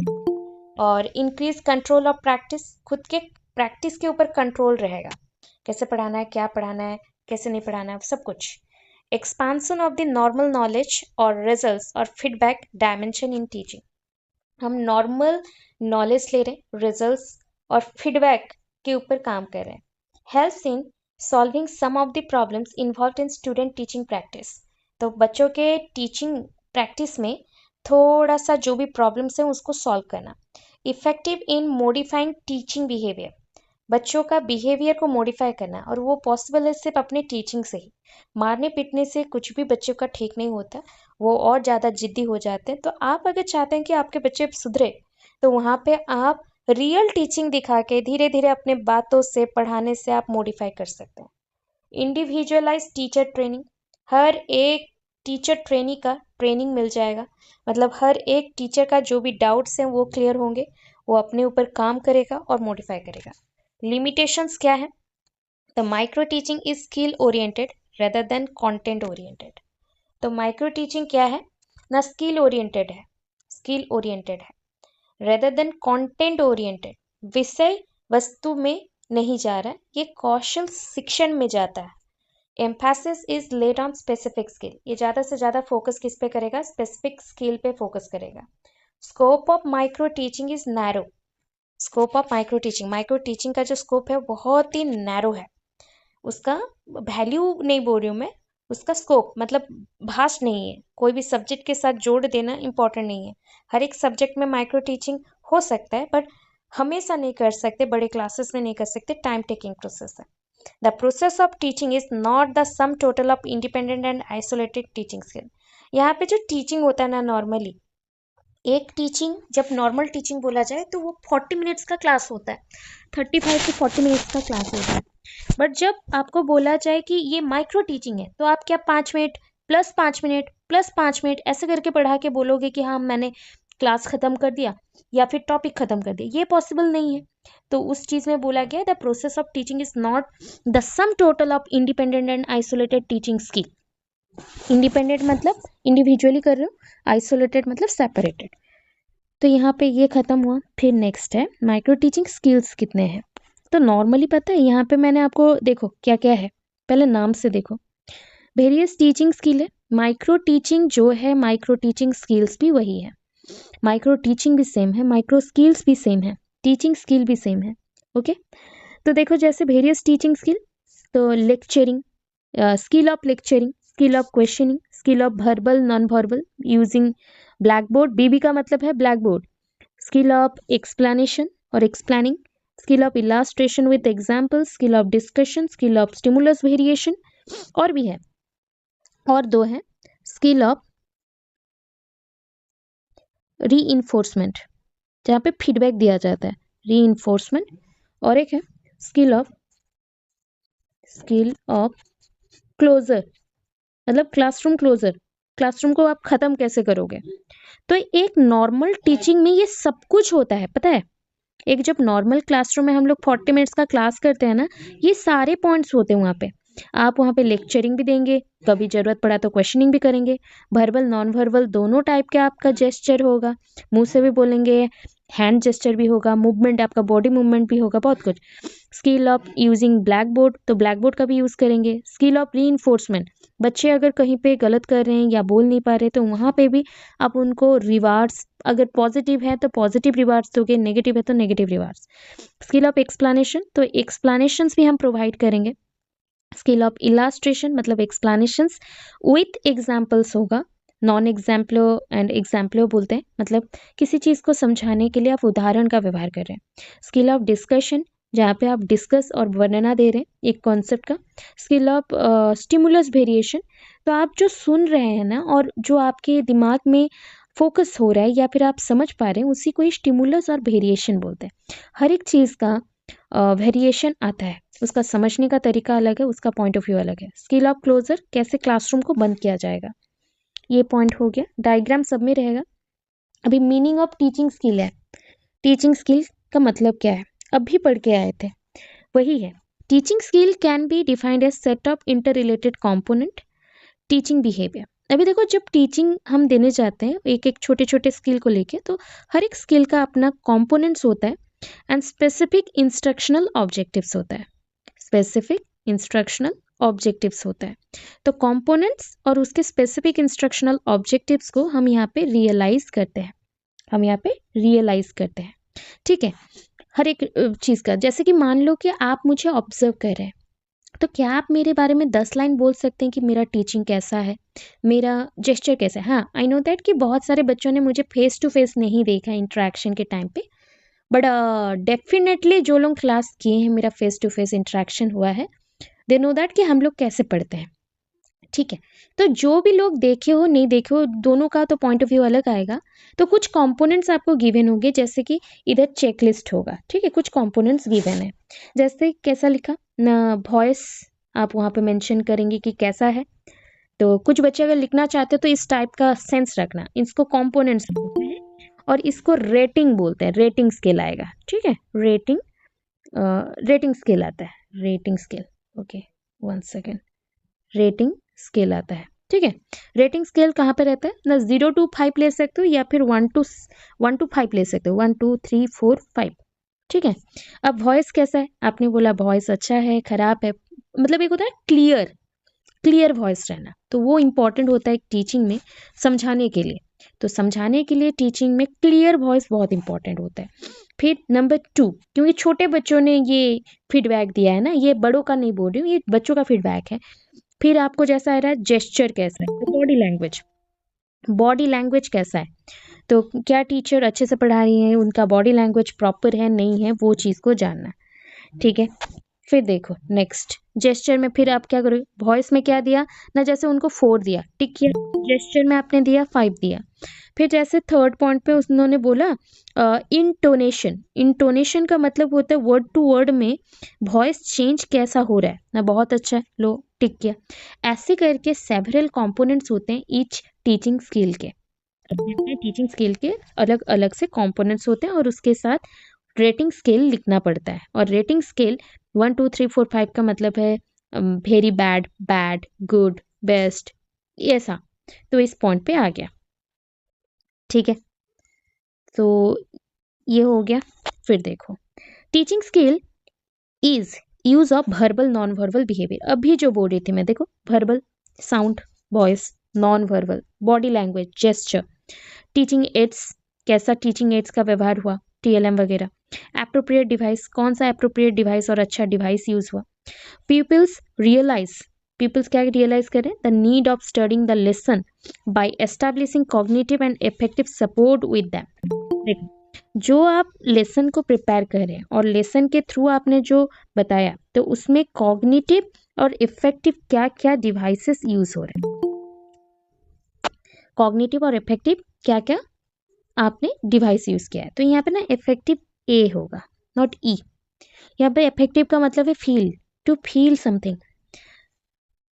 और इंक्रीज कंट्रोल ऑफ प्रैक्टिस, खुद के प्रैक्टिस के ऊपर कंट्रोल रहेगा, कैसे पढ़ाना है, क्या पढ़ाना है, कैसे नहीं पढ़ाना है, सब कुछ। Expansion of the normal knowledge और रिजल्ट्स और फीडबैक डायमेंशन इन टीचिंग, हम नॉर्मल नॉलेज ले रहे हैं, रिजल्ट्स और फीडबैक के ऊपर काम कर रहे हैं। Helps in solving some of the problems involved in student teaching practice. तो बच्चों के टीचिंग प्रैक्टिस में थोड़ा सा जो भी प्रॉब्लम्स है उसको सॉल्व करना। Effective in modifying teaching behaviour, बच्चों का बिहेवियर को मॉडिफाई करना, और वो पॉसिबल है सिर्फ अपने टीचिंग से ही। मारने पीटने से कुछ भी बच्चों का ठीक नहीं होता, वो और ज़्यादा जिद्दी हो जाते हैं। तो आप अगर चाहते हैं कि आपके बच्चे सुधरे, तो वहाँ पे आप रियल टीचिंग दिखा के धीरे धीरे अपने बातों से, पढ़ाने से आप मॉडिफाई कर सकते हैं। इंडिविजुअलाइज टीचर ट्रेनिंग, हर एक टीचर ट्रेनी का ट्रेनिंग मिल जाएगा। मतलब हर एक टीचर का जो भी डाउट्स हैं वो क्लियर होंगे, वो अपने ऊपर काम करेगा और मॉडिफाई करेगा। लिमिटेशंस क्या है? The micro teaching is skill oriented rather than content oriented. तो माइक्रो टीचिंग क्या है ना, स्किल ओरिएंटेड है, स्किल ओरिएंटेड है रेदर देन कंटेंट ओरिएंटेड। विषय वस्तु में नहीं जा रहा है, ये कौशल शिक्षण में जाता है। Emphasis is laid on specific skill, ये ज़्यादा से ज़्यादा फोकस किस पे करेगा? स्पेसिफिक स्किल पे फोकस करेगा। Scope of micro teaching is narrow, scope of micro teaching का जो स्कोप है बहुत ही नैरो है। उसका वैल्यू नहीं बोल रही हूँ मैं, उसका स्कोप मतलब भास्ट नहीं है। कोई भी सब्जेक्ट के साथ जोड़ देना इंपॉर्टेंट नहीं है। हर एक सब्जेक्ट में माइक्रो टीचिंग हो सकता है, बट हमेशा नहीं कर सकते, बड़े क्लासेस में नहीं कर सकते, टाइम टेकिंग प्रोसेस है। The process of teaching is not the sum total of independent and isolated teaching skill. यहाँ पे जो टीचिंग होता है ना, नॉर्मली एक टीचिंग, जब नॉर्मल टीचिंग बोला जाए तो वो 40 मिनट्स का क्लास होता है, 35 से 40 मिनट्स का क्लास होता है। बट जब आपको बोला जाए कि ये माइक्रो टीचिंग है, तो आप क्या 5 minute plus 5 minute plus 5 minute ऐसे करके पढ़ा के बोलोगे कि हाँ मैंने क्लास खत्म कर दिया या फिर टॉपिक खत्म कर दिया? ये पॉसिबल नहीं है। तो उस चीज में बोला गया the process of teaching is not the sum total of independent and isolated teaching skill. Independent मतलब इंडिविजुअली कर रहे हो, आइसोलेटेड मतलब सेपरेटेड। तो यहाँ पे ये खत्म हुआ। फिर नेक्स्ट है माइक्रो टीचिंग स्किल्स कितने हैं। तो नॉर्मली पता है यहाँ पे मैंने आपको, देखो क्या क्या है, पहले नाम से देखो। वेरियस टीचिंग स्किल है, माइक्रो टीचिंग जो है, माइक्रो टीचिंग स्किल्स भी वही है। माइक्रो टीचिंग भी सेम है, माइक्रो स्किल्स भी सेम है, टीचिंग स्किल भी सेम है। ओके, तो देखो जैसे वेरियस टीचिंग स्किल, तो lecturing, skill of lecturing, skill of questioning, skill of verbal non verbal using black board, BB का मतलब है black board, skill of explanation और explaining, skill of illustration with example, skill of discussion, skill of stimulus variation, और भी है, और दो है, स्किल ऑफ रीइंफोर्समेंट जहाँ पे फीडबैक दिया जाता है, रीइंफोर्समेंट, और एक है स्किल ऑफ क्लोजर मतलब क्लासरूम क्लोजर, क्लासरूम को आप खत्म कैसे करोगे। तो एक नॉर्मल टीचिंग में ये सब कुछ होता है, पता है। एक जब नॉर्मल क्लासरूम में हम लोग 40 मिनट्स का क्लास करते हैं ना, ये सारे पॉइंट्स होते हैं वहाँ पे। आप वहाँ पे लेक्चरिंग भी देंगे, कभी जरूरत पड़ा तो क्वेश्चनिंग भी करेंगे, वर्बल नॉन वर्बल दोनों टाइप के आपका जेस्चर होगा, मुंह से भी बोलेंगे, हैंड जेस्चर भी होगा, मूवमेंट आपका बॉडी मूवमेंट भी होगा, बहुत कुछ। Skill of using black board, तो ब्लैक बोर्ड का भी यूज़ करेंगे। स्किल ऑफ रीइंफोर्समेंट, बच्चे अगर कहीं पे गलत कर रहे हैं या बोल नहीं पा रहे, तो वहाँ पे भी आप उनको रिवार्ड्स, अगर पॉजिटिव है तो पॉजिटिव रिवार्ड्स दोगे, नेगेटिव है तो negative rewards. Skill of explanation, तो एक्सप्लेनेशंस भी हम प्रोवाइड करेंगे। स्किल ऑफ इलास्ट्रेशन मतलब एक्सप्लेनेशंस विथ एग्जाम्पल्स होगा, नॉन एग्जाम्पलो एंड एग्जाम्पलो बोलते हैं, मतलब किसी चीज़ को समझाने के लिए आप उदाहरण का व्यवहार कर रहे हैं। स्किल ऑफ डिस्कशन, जहाँ पे आप डिस्कस और वर्णना दे रहे हैं एक कॉन्सेप्ट का। स्किल ऑफ स्टिमुलस वेरिएशन, तो आप जो सुन रहे हैं ना और जो आपके दिमाग में फोकस हो रहा है या फिर आप समझ पा रहे हैं, उसी को ही स्टिमुलस और वेरिएशन बोलते हैं। हर एक चीज़ का वेरिएशन आता है, उसका समझने का तरीका अलग है, उसका पॉइंट ऑफ व्यू अलग है। स्किल ऑफ क्लोजर, कैसे क्लासरूम को बंद किया जाएगा, ये पॉइंट हो गया। डायग्राम सब में रहेगा। अभी मीनिंग ऑफ टीचिंग स्किल है, टीचिंग स्किल का मतलब क्या है, अभी पढ़ के आए थे, वही है। Teaching skill can be defined as set of inter related component teaching behaviour. अभी देखो जब टीचिंग हम देने जाते हैं एक एक छोटे छोटे स्किल को लेके, तो हर एक स्किल का अपना कॉम्पोनेंट्स होता है एंड स्पेसिफिक इंस्ट्रक्शनल ऑब्जेक्टिव्स होता है, स्पेसिफिक इंस्ट्रक्शनल ऑब्जेक्टिव्स होता है। तो कंपोनेंट्स और उसके स्पेसिफिक इंस्ट्रक्शनल ऑब्जेक्टिव्स को हम यहाँ पे रियलाइज करते हैं, हम यहाँ पे रियलाइज करते हैं, ठीक है। हर एक चीज़ का। जैसे कि मान लो कि आप मुझे ऑब्जर्व कर रहे हैं, तो क्या आप मेरे बारे में 10 लाइन बोल सकते हैं कि मेरा टीचिंग कैसा है, मेरा जेस्चर कैसा है? हाँ, आई नो दैट कि बहुत सारे बच्चों ने मुझे फेस टू फेस नहीं देखा इंटरेक्शन के टाइम पे, बट डेफिनेटली जो लोग क्लास किए हैं, मेरा फेस टू फेस इंटरेक्शन हुआ है, दे नो दैट कि हम लोग कैसे पढ़ते हैं। ठीक है, तो जो भी लोग देखे हो नहीं देखे हो, दोनों का तो पॉइंट ऑफ व्यू अलग आएगा। तो कुछ कंपोनेंट्स आपको गिवन होंगे, जैसे कि इधर चेकलिस्ट होगा। ठीक है, कुछ कंपोनेंट्स गिवन है, जैसे कैसा लिखा ना, वॉइस आप वहाँ पे मेंशन करेंगे कि कैसा है। तो कुछ बच्चे अगर लिखना चाहते हो तो इस टाइप का सेंस रखना, इसको कंपोनेंट्स बोलते हैं और इसको रेटिंग बोलते हैं, रेटिंग स्केल आएगा। ठीक है, रेटिंग रेटिंग स्केल आता है, rating scale. Okay, 1 second, rating scale आता है। ठीक है, रेटिंग स्केल कहाँ पे रहता है ना, 0 to 5 ले सकते हो या फिर 1 to 5 ले सकते हो, 1 2 3 4 5। ठीक है, अब वॉइस कैसा है, आपने बोला वॉइस अच्छा है खराब है, मतलब एक होता है क्लियर, क्लियर वॉइस रहना, तो वो इंपॉर्टेंट होता है टीचिंग में समझाने के लिए। तो समझाने के लिए टीचिंग में क्लियर वॉइस बहुत इंपॉर्टेंट होता है। फिर नंबर 2, क्योंकि छोटे बच्चों ने ये फीडबैक दिया है ना, ये बड़ों का नहीं बोल रही हूँ, ये बच्चों का फीडबैक है। फिर आपको जैसा आ रहा है जेस्चर कैसा है, तो बॉडी लैंग्वेज, बॉडी लैंग्वेज कैसा है, तो क्या टीचर अच्छे से पढ़ा रही हैं, उनका बॉडी लैंग्वेज प्रॉपर है नहीं है, वो चीज़ को जानना। ठीक है, फिर देखो नेक्स्ट जेस्चर में, फिर आप क्या करोगे, वॉइस में क्या दिया ना, जैसे उनको 4 दिया टिक किया, जेस्चर में आपने दिया 5 दिया। फिर जैसे थर्ड पॉइंट पे उन्होंने बोला इंटोनेशन, इंटोनेशन का मतलब होता है वर्ड टू वर्ड में वॉइस चेंज कैसा हो रहा है ना, बहुत अच्छा है, लो टिक किया। ऐसे करके सेवरल कंपोनेंट्स होते हैं ईच टीचिंग स्किल के, अपने अपने टीचिंग स्किल के अलग अलग से कंपोनेंट्स होते हैं, और उसके साथ रेटिंग स्केल लिखना पड़ता है। और रेटिंग स्केल 1 2 3 4 5 का मतलब है very bad, bad, good, best, ऐसा। तो इस पॉइंट पे आ गया। ठीक है, तो ये हो गया। फिर देखो teaching skill is use of verbal non verbal behaviour, अभी जो बोल रही थी मैं, देखो verbal sound, voice, non verbal, body language, gesture, teaching ads, कैसा टीचिंग एड्स का व्यवहार हुआ, टीएलएम वगैरह, एप्रोप्रिएट डिवाइस, कौन सा एप्रोप्रिएट डिवाइस और अच्छा डिवाइस यूज हुआ, पीपल्स रियलाइज, पीपल्स क्या रियलाइज करें, the need of studying the lesson bye establishing cognitive and effective support with them. देखो, जो आप लेसन को प्रिपेयर कर रहे हैं और लेसन के थ्रू आपने जो बताया, तो उसमें कॉग्निटिव और इफेक्टिव क्या क्या डिवाइसेस यूज हो रहे हैं, कॉग्निटिव और इफेक्टिव क्या क्या आपने डिवाइस यूज किया है। तो यहाँ पे ना इफेक्टिव ए होगा, नॉट ई। यहाँ पे इफेक्टिव का मतलब है फील, टू फील समथिंग।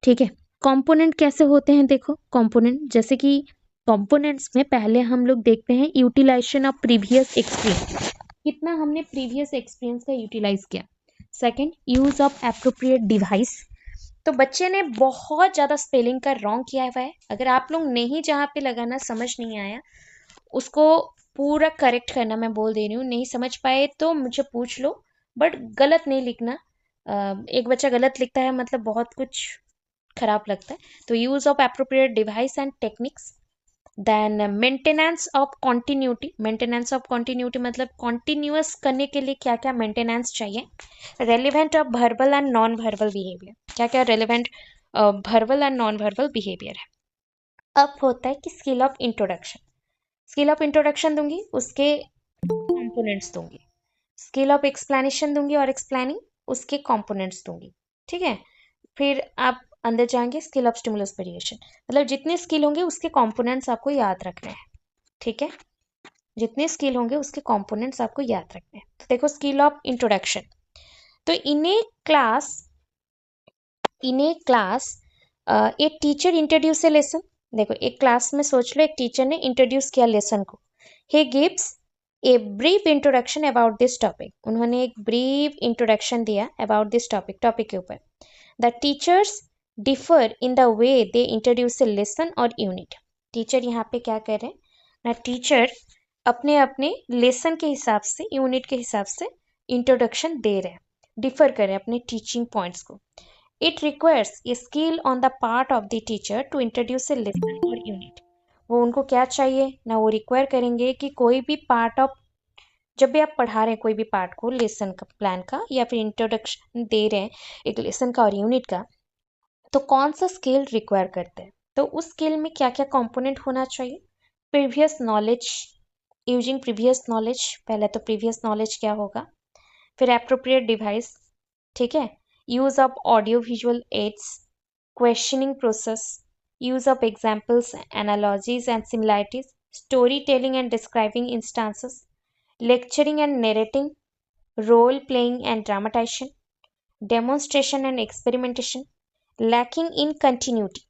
ठीक है, कंपोनेंट कैसे होते हैं, देखो कंपोनेंट, जैसे कि कंपोनेंट्स में पहले हम लोग देखते हैं यूटिलाइजेशन ऑफ प्रीवियस एक्सपीरियंस, कितना हमने प्रीवियस एक्सपीरियंस का यूटिलाइज किया। Second, use of appropriate device, तो बच्चे ने बहुत ज़्यादा स्पेलिंग का रॉन्ग किया हुआ है, अगर आप लोग नहीं जहाँ पे लगाना समझ नहीं आया उसको पूरा करेक्ट करना, मैं बोल दे रही हूँ, नहीं समझ पाए तो मुझे पूछ लो, बट गलत नहीं लिखना। एक बच्चा गलत लिखता है मतलब बहुत कुछ खराब लगता है। तो use of appropriate device and techniques, then maintenance of continuity, maintenance of continuity मतलब कॉन्टिन्यूअस करने के लिए क्या क्या मेंटेनेंस चाहिए, relevant of verbal and non verbal behaviour, क्या क्या relevant verbal and non verbal behaviour है। अब होता है कि skill of introduction, skill of introduction दूंगी, उसके कंपोनेंट्स दूंगी, स्किल ऑफ एक्सप्लेनेशन दूंगी और एक्सप्लेनिंग, उसके कंपोनेंट्स दूंगी। ठीक है, फिर आप अंदर जाएंगे स्किल ऑफ स्टिमुलस वेरिएशन, मतलब जितने स्किल होंगे उसके कंपोनेंट्स आपको याद रखने हैं। ठीक है, जितने स्किल होंगे उसके कंपोनेंट्स आपको याद रखने हैं। तो देखो स्किल ऑफ इंट्रोडक्शन, तो इन ए क्लास एक टीचर इंट्रोड्यूस ए लेसन, देखो एक क्लास में सोच लो एक टीचर ने इंट्रोड्यूस किया लेसन को, he gives a brief introduction about this topic, उन्होंने एक ब्रीफ इंट्रोडक्शन दिया अबाउट दिस टॉपिक, टॉपिक के ऊपर। The teachers differ in the way they introduce A lesson और यूनिट, टीचर यहाँ पे क्या कर रहे हैं ना, टीचर अपने अपने लेसन के हिसाब से, यूनिट के हिसाब से इंट्रोडक्शन दे रहे हैं, डिफर कर रहे हैं अपने टीचिंग पॉइंट्स को। It requires a skill on the part of the teacher to introduce a lesson or unit. वो उनको क्या चाहिए ना, वो रिक्वायर करेंगे कि कोई भी पार्ट ऑफ जब भी आप पढ़ा रहे हैं कोई भी पार्ट को, लेसन का प्लान का, या फिर इंट्रोडक्शन दे रहे हैं एक लेसन का और यूनिट का, तो कौन सा स्किल रिक्वायर करते हैं, तो उस स्किल में क्या क्या कंपोनेंट होना चाहिए। Previous knowledge, using previous knowledge, पहले तो प्रीवियस नॉलेज क्या होगा, फिर एप्रोप्रिएट डिवाइस, ठीक है, use of audio visual aids, questioning process, use of examples, analogies and similarities, story telling and describing instances, lecturing and narrating, role playing and dramatization, demonstration and experimentation, lacking in continuity।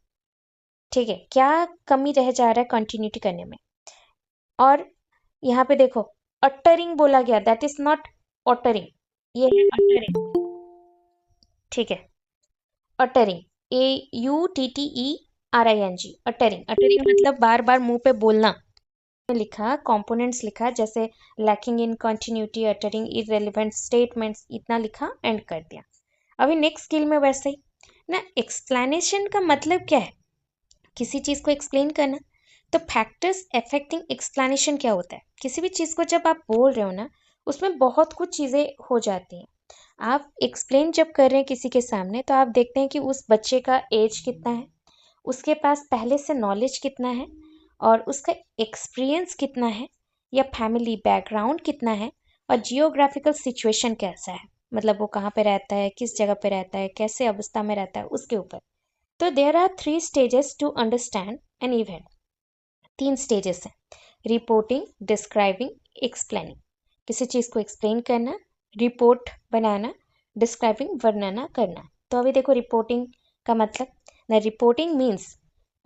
ठीक है, क्या कमी रह जा रहा है continuity करने में। और यहाँ पे देखो अटरिंग बोला गया, दैट इज नॉट ऑटरिंग, ये है अटरिंग, ठीक है, अटरिंग, AUTTERING, अटरिंग, अटरिंग मतलब बार बार मुंह पे बोलना। लिखा कंपोनेंट्स लिखा, जैसे lacking in continuity, uttering irrelevant statements, इतना लिखा एंड कर दिया। अभी नेक्स्ट स्किल में वैसे ही ना, एक्सप्लेनेशन का मतलब क्या है, किसी चीज को एक्सप्लेन करना। तो फैक्टर्स अफेक्टिंग एक्सप्लेनेशन क्या होता है, किसी भी चीज को जब आप बोल रहे हो ना, उसमें बहुत कुछ चीजें हो जाती हैं। आप एक्सप्लेन जब कर रहे हैं किसी के सामने, तो आप देखते हैं कि उस बच्चे का एज कितना है, उसके पास पहले से नॉलेज कितना है, और उसका एक्सपीरियंस कितना है, या फैमिली बैकग्राउंड कितना है, और जियोग्राफिकल सिचुएशन कैसा है, मतलब वो कहाँ पे रहता है, किस जगह पे रहता है, कैसे अवस्था में रहता है, उसके ऊपर। तो there are 3 stages to understand an event. 3 stages हैं, रिपोर्टिंग, डिस्क्राइबिंग, एक्सप्लेनिंग। किसी चीज़ को एक्सप्लेन करना, रिपोर्ट बनाना, डिस्क्राइबिंग वर्णना करना। तो अभी देखो रिपोर्टिंग का मतलब, ना रिपोर्टिंग मीन्स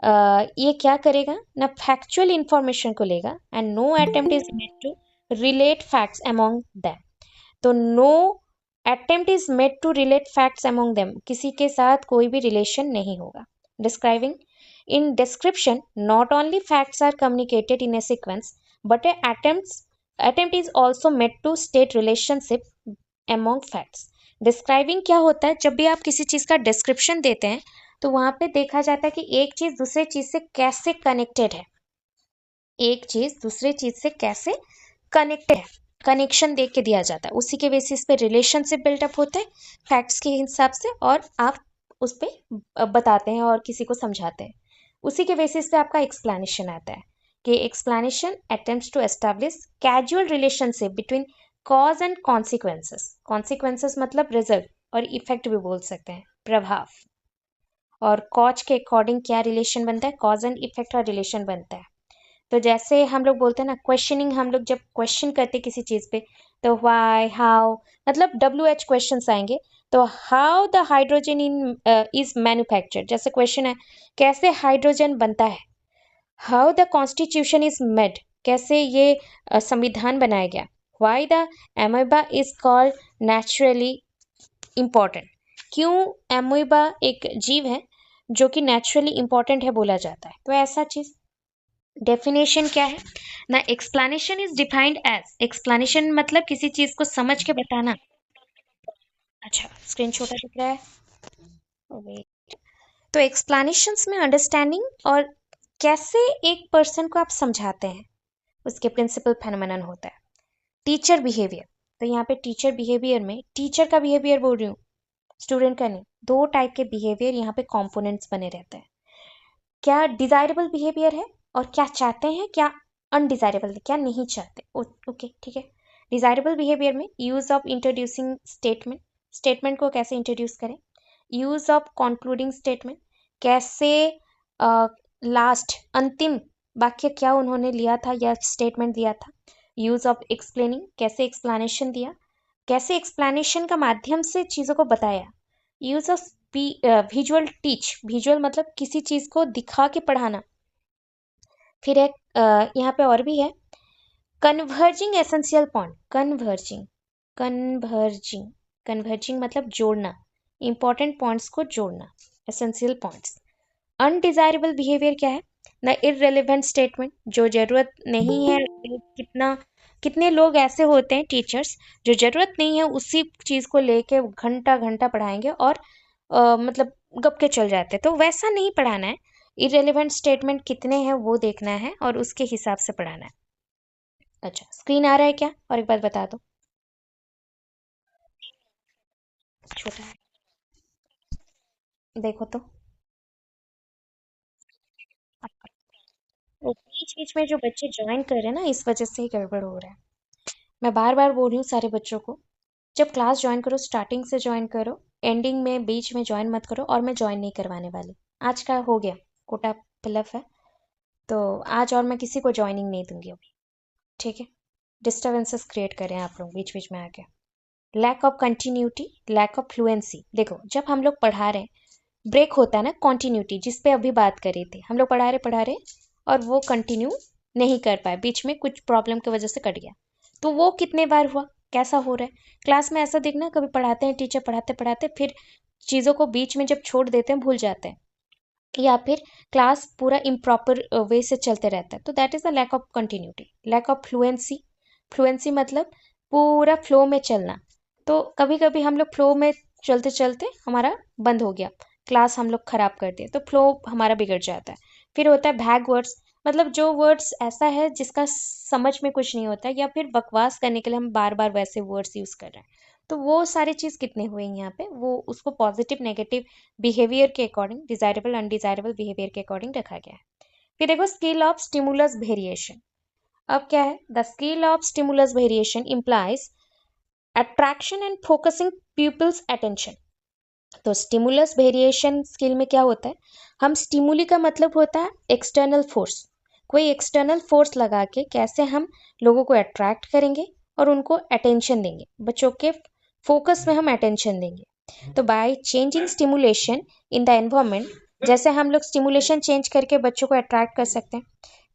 ये क्या करेगा ना, फैक्चुअल इंफॉर्मेशन को लेगा, and no attempt is made to relate facts among them. तो no attempt is made to relate facts among them, किसी के साथ कोई भी रिलेशन नहीं होगा। Describing, in description not only facts are communicated in a sequence, but a attempt is also made to state relationship among facts। Describing क्या होता है, जब भी आप किसी चीज का डिस्क्रिप्शन देते हैं, तो वहां पे देखा जाता है कि एक चीज दूसरे चीज से कैसे कनेक्टेड है, एक चीज दूसरे चीज से कैसे कनेक्टेड है, कनेक्शन देख के दिया जाता है, उसी के बेसिस पे रिलेशनशिप बिल्डअप होते हैं फैक्ट्स के हिसाब से, और आप उस पे बताते हैं और किसी को समझाते हैं, उसी के बेसिस पे आपका एक्सप्लेनेशन आता है। कि explanation attempts to establish casual relationship between cause and consequences. Consequences मतलब रिजल्ट, और इफेक्ट भी बोल सकते हैं, प्रभाव। और कॉज के अकॉर्डिंग क्या रिलेशन बनता है, कॉज एंड इफेक्ट का रिलेशन बनता है। तो जैसे हम लोग बोलते हैं ना, क्वेश्चनिंग, हम लोग जब क्वेश्चन करते हैं किसी चीज पे, तो व्हाई, हाउ, मतलब WH क्वेश्चंस आएंगे। तो how the hydrogen in is manufactured, जैसे क्वेश्चन है कैसे हाइड्रोजन बनता है। How the constitution is made, कैसे ये संविधान बनाया गया। Why the amoeba is called naturally important, क्यों एमोबा एक जीव है जो कि नेचुरली इम्पोर्टेंट है बोला जाता है। तो ऐसा चीज। डेफिनेशन क्या है ना, explanation is defined as, explanation मतलब किसी चीज को समझ के बताना। अच्छा, स्क्रीन छोटा दिख रहा है, वेट। तो एक्सप्लेनेशंस में अंडरस्टैंडिंग, और कैसे एक पर्सन को आप समझाते हैं, उसके प्रिंसिपल फेनोमेनन होता है। टीचर बिहेवियर, तो यहाँ पे टीचर बिहेवियर में टीचर का बिहेवियर बोल रही हूँ, स्टूडेंट का नहीं। 2 टाइप के बिहेवियर यहाँ पे कॉम्पोनेंट्स बने रहते हैं। क्या डिजायरेबल बिहेवियर है, और क्या चाहते हैं, क्या अनडिजायरेबल, क्या नहीं चाहते। ओके, ठीक है। डिजायरेबल बिहेवियर में use of introducing statement, statement को कैसे इंट्रोड्यूस करें। यूज ऑफ कंक्लूडिंग स्टेटमेंट, कैसे लास्ट अंतिम वाक्य क्या उन्होंने लिया था या स्टेटमेंट दिया था। यूज ऑफ एक्सप्लेनिंग, कैसे एक्सप्लेनेशन दिया, कैसे एक्सप्लेनेशन का माध्यम से चीज़ों को बताया। Use of visual teach, visual मतलब किसी चीज़ को दिखा के पढ़ाना। फिर एक यहाँ पे और भी है, converging essential point, converging, converging, converging मतलब जोड़ना, इंपॉर्टेंट पॉइंट्स को जोड़ना, एसेंशियल पॉइंट्स। अनडिजायरेबल बिहेवियर क्या है ना, इररिलेवेंट स्टेटमेंट, जो जरूरत नहीं है। कितना कितने लोग ऐसे होते हैं टीचर्स, जो जरूरत नहीं है उसी चीज को लेके घंटा घंटा पढ़ाएंगे, और मतलब गप के चल जाते हैं। तो वैसा नहीं पढ़ाना है, इररिलेवेंट स्टेटमेंट कितने हैं वो देखना है, और उसके हिसाब से पढ़ाना है। अच्छा, स्क्रीन आ रहा है क्या? और एक बात बता दो। छोटा है, देखो तो। वो बीच बीच में जो बच्चे ज्वाइन कर रहे हैं ना, इस वजह से ही गड़बड़ हो रहा है। मैं बार बार बोल रही हूँ सारे बच्चों को, जब क्लास ज्वाइन करो स्टार्टिंग से ज्वाइन करो, एंडिंग में बीच में ज्वाइन मत करो। और मैं ज्वाइन नहीं करवाने वाली, आज का हो गया, कोटा फिलअप है। तो आज और मैं किसी को ज्वाइनिंग नहीं दूंगी अभी, ठीक है? डिस्टर्बेंसेस क्रिएट करें आप लोग बीच बीच में आके। Lack of continuity, lack of fluency. देखो, जब हम लोग पढ़ा रहे हैं, ब्रेक होता है ना, कॉन्टिन्यूटी जिस पे अभी बात करी थी, हम लोग पढ़ा रहे और वो कंटिन्यू नहीं कर पाए, बीच में कुछ प्रॉब्लम की वजह से कट गया। तो वो कितने बार हुआ, कैसा हो रहा है क्लास में? ऐसा देखना, कभी पढ़ाते हैं टीचर, पढ़ाते पढ़ाते फिर चीज़ों को बीच में जब छोड़ देते हैं, भूल जाते हैं, या फिर क्लास पूरा इम्प्रॉपर वे से चलते रहता है, तो that is the lack of continuity. Lack of fluency, fluency मतलब पूरा फ्लो में चलना। तो कभी कभी हम लोग फ्लो में चलते चलते हमारा बंद हो गया, क्लास हम लोग खराब कर दिए, तो फ्लो हमारा बिगड़ जाता है। फिर होता है भैग वर्ड्स, मतलब जो वर्ड्स ऐसा है जिसका समझ में कुछ नहीं होता, या फिर बकवास करने के लिए हम बार बार वैसे वर्ड्स यूज कर रहे हैं। तो वो सारी चीज कितने हुए यहाँ पे, वो उसको पॉजिटिव नेगेटिव बिहेवियर के अकॉर्डिंग, डिजायरेबल अनडिजायरेबल बिहेवियर के अकॉर्डिंग रखा गया है। फिर देखो, स्केल ऑफ स्टिमुलस वेरिएशन। अब क्या है? The scale of stimulus variation implies attraction and focusing people's attention. तो स्टिमुलस वेरिएशन स्केल में क्या होता है? हम स्टिमुली का मतलब होता है एक्सटर्नल फोर्स, कोई एक्सटर्नल फोर्स लगा के कैसे हम लोगों को अट्रैक्ट करेंगे और उनको अटेंशन देंगे, बच्चों के फोकस में हम अटेंशन देंगे। तो by changing stimulation in the environment, जैसे हम लोग स्टिमुलेशन चेंज करके बच्चों को अट्रैक्ट कर सकते हैं।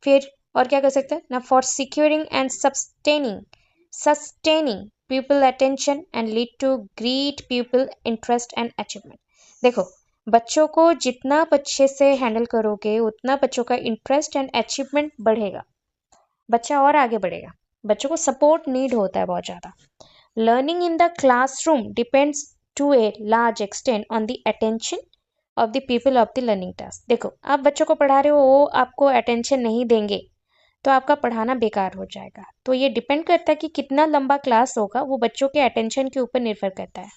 फिर और क्या कर सकते हैं ना, for securing and sustaining people attention and lead to great people interest and achievement. देखो, बच्चों को जितना अच्छे से हैंडल करोगे, उतना बच्चों का इंटरेस्ट एंड अचीवमेंट बढ़ेगा, बच्चा और आगे बढ़ेगा। बच्चों को सपोर्ट नीड होता है बहुत ज़्यादा। Learning in the classroom depends to a large extent on the attention of the people of the learning task. देखो, आप बच्चों को पढ़ा रहे हो, वो आपको अटेंशन नहीं देंगे, तो आपका पढ़ाना बेकार हो जाएगा। तो ये डिपेंड करता है कि कितना लंबा क्लास होगा, वो बच्चों के अटेंशन के ऊपर निर्भर करता है।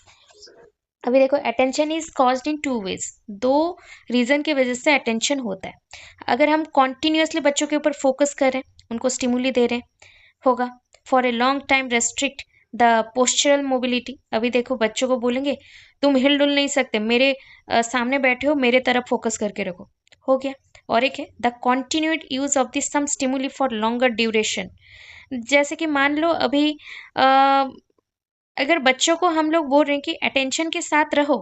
अभी देखो, attention is caused in two ways, दो रीजन की वजह से अटेंशन होता है। अगर हम कॉन्टिन्यूसली बच्चों के ऊपर फोकस कर रहे हैं, उनको स्टिमुली दे रहे हैं, होगा। For a long time restrict the postural mobility. अभी देखो, बच्चों को बोलेंगे तुम हिल डुल नहीं सकते, मेरे सामने बैठे हो, मेरे तरफ फोकस करके रखो, हो गया। और एक है the continued use of this some stimuli for longer duration. जैसे कि मान लो अभी अगर बच्चों को हम लोग बोल रहे हैं कि अटेंशन के साथ रहो,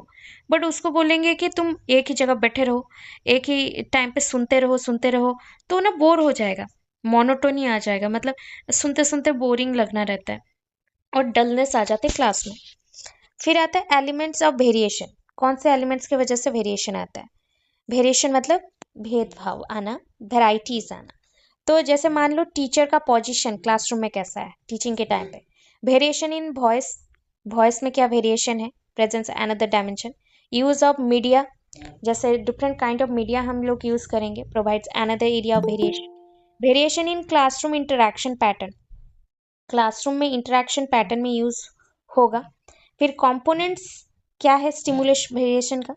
बट उसको बोलेंगे कि तुम एक ही जगह बैठे रहो, एक ही टाइम पे सुनते रहो, तो ना बोर हो जाएगा, मोनोटोनी आ जाएगा, मतलब सुनते सुनते बोरिंग लगना रहता है और डलनेस आ जाती है क्लास में। फिर आता है एलिमेंट्स ऑफ वेरिएशन। कौन से एलिमेंट्स की वजह से वेरिएशन आता है? वेरिएशन मतलब भेदभाव आना, वेराइटीज आना। तो जैसे मान लो टीचर का पोजीशन क्लासरूम में कैसा है टीचिंग के टाइम पे। वेरिएशन इन वॉइस, वॉइस में क्या वेरिएशन है? Presence another dimension. Use of media, जैसे डिफरेंट काइंड ऑफ मीडिया हम लोग यूज करेंगे, provides another area of variation. Variation in classroom interaction pattern, classroom में इंटरेक्शन पैटर्न में यूज होगा। फिर कंपोनेंट्स क्या है स्टिमुलेशन वेरिएशन का?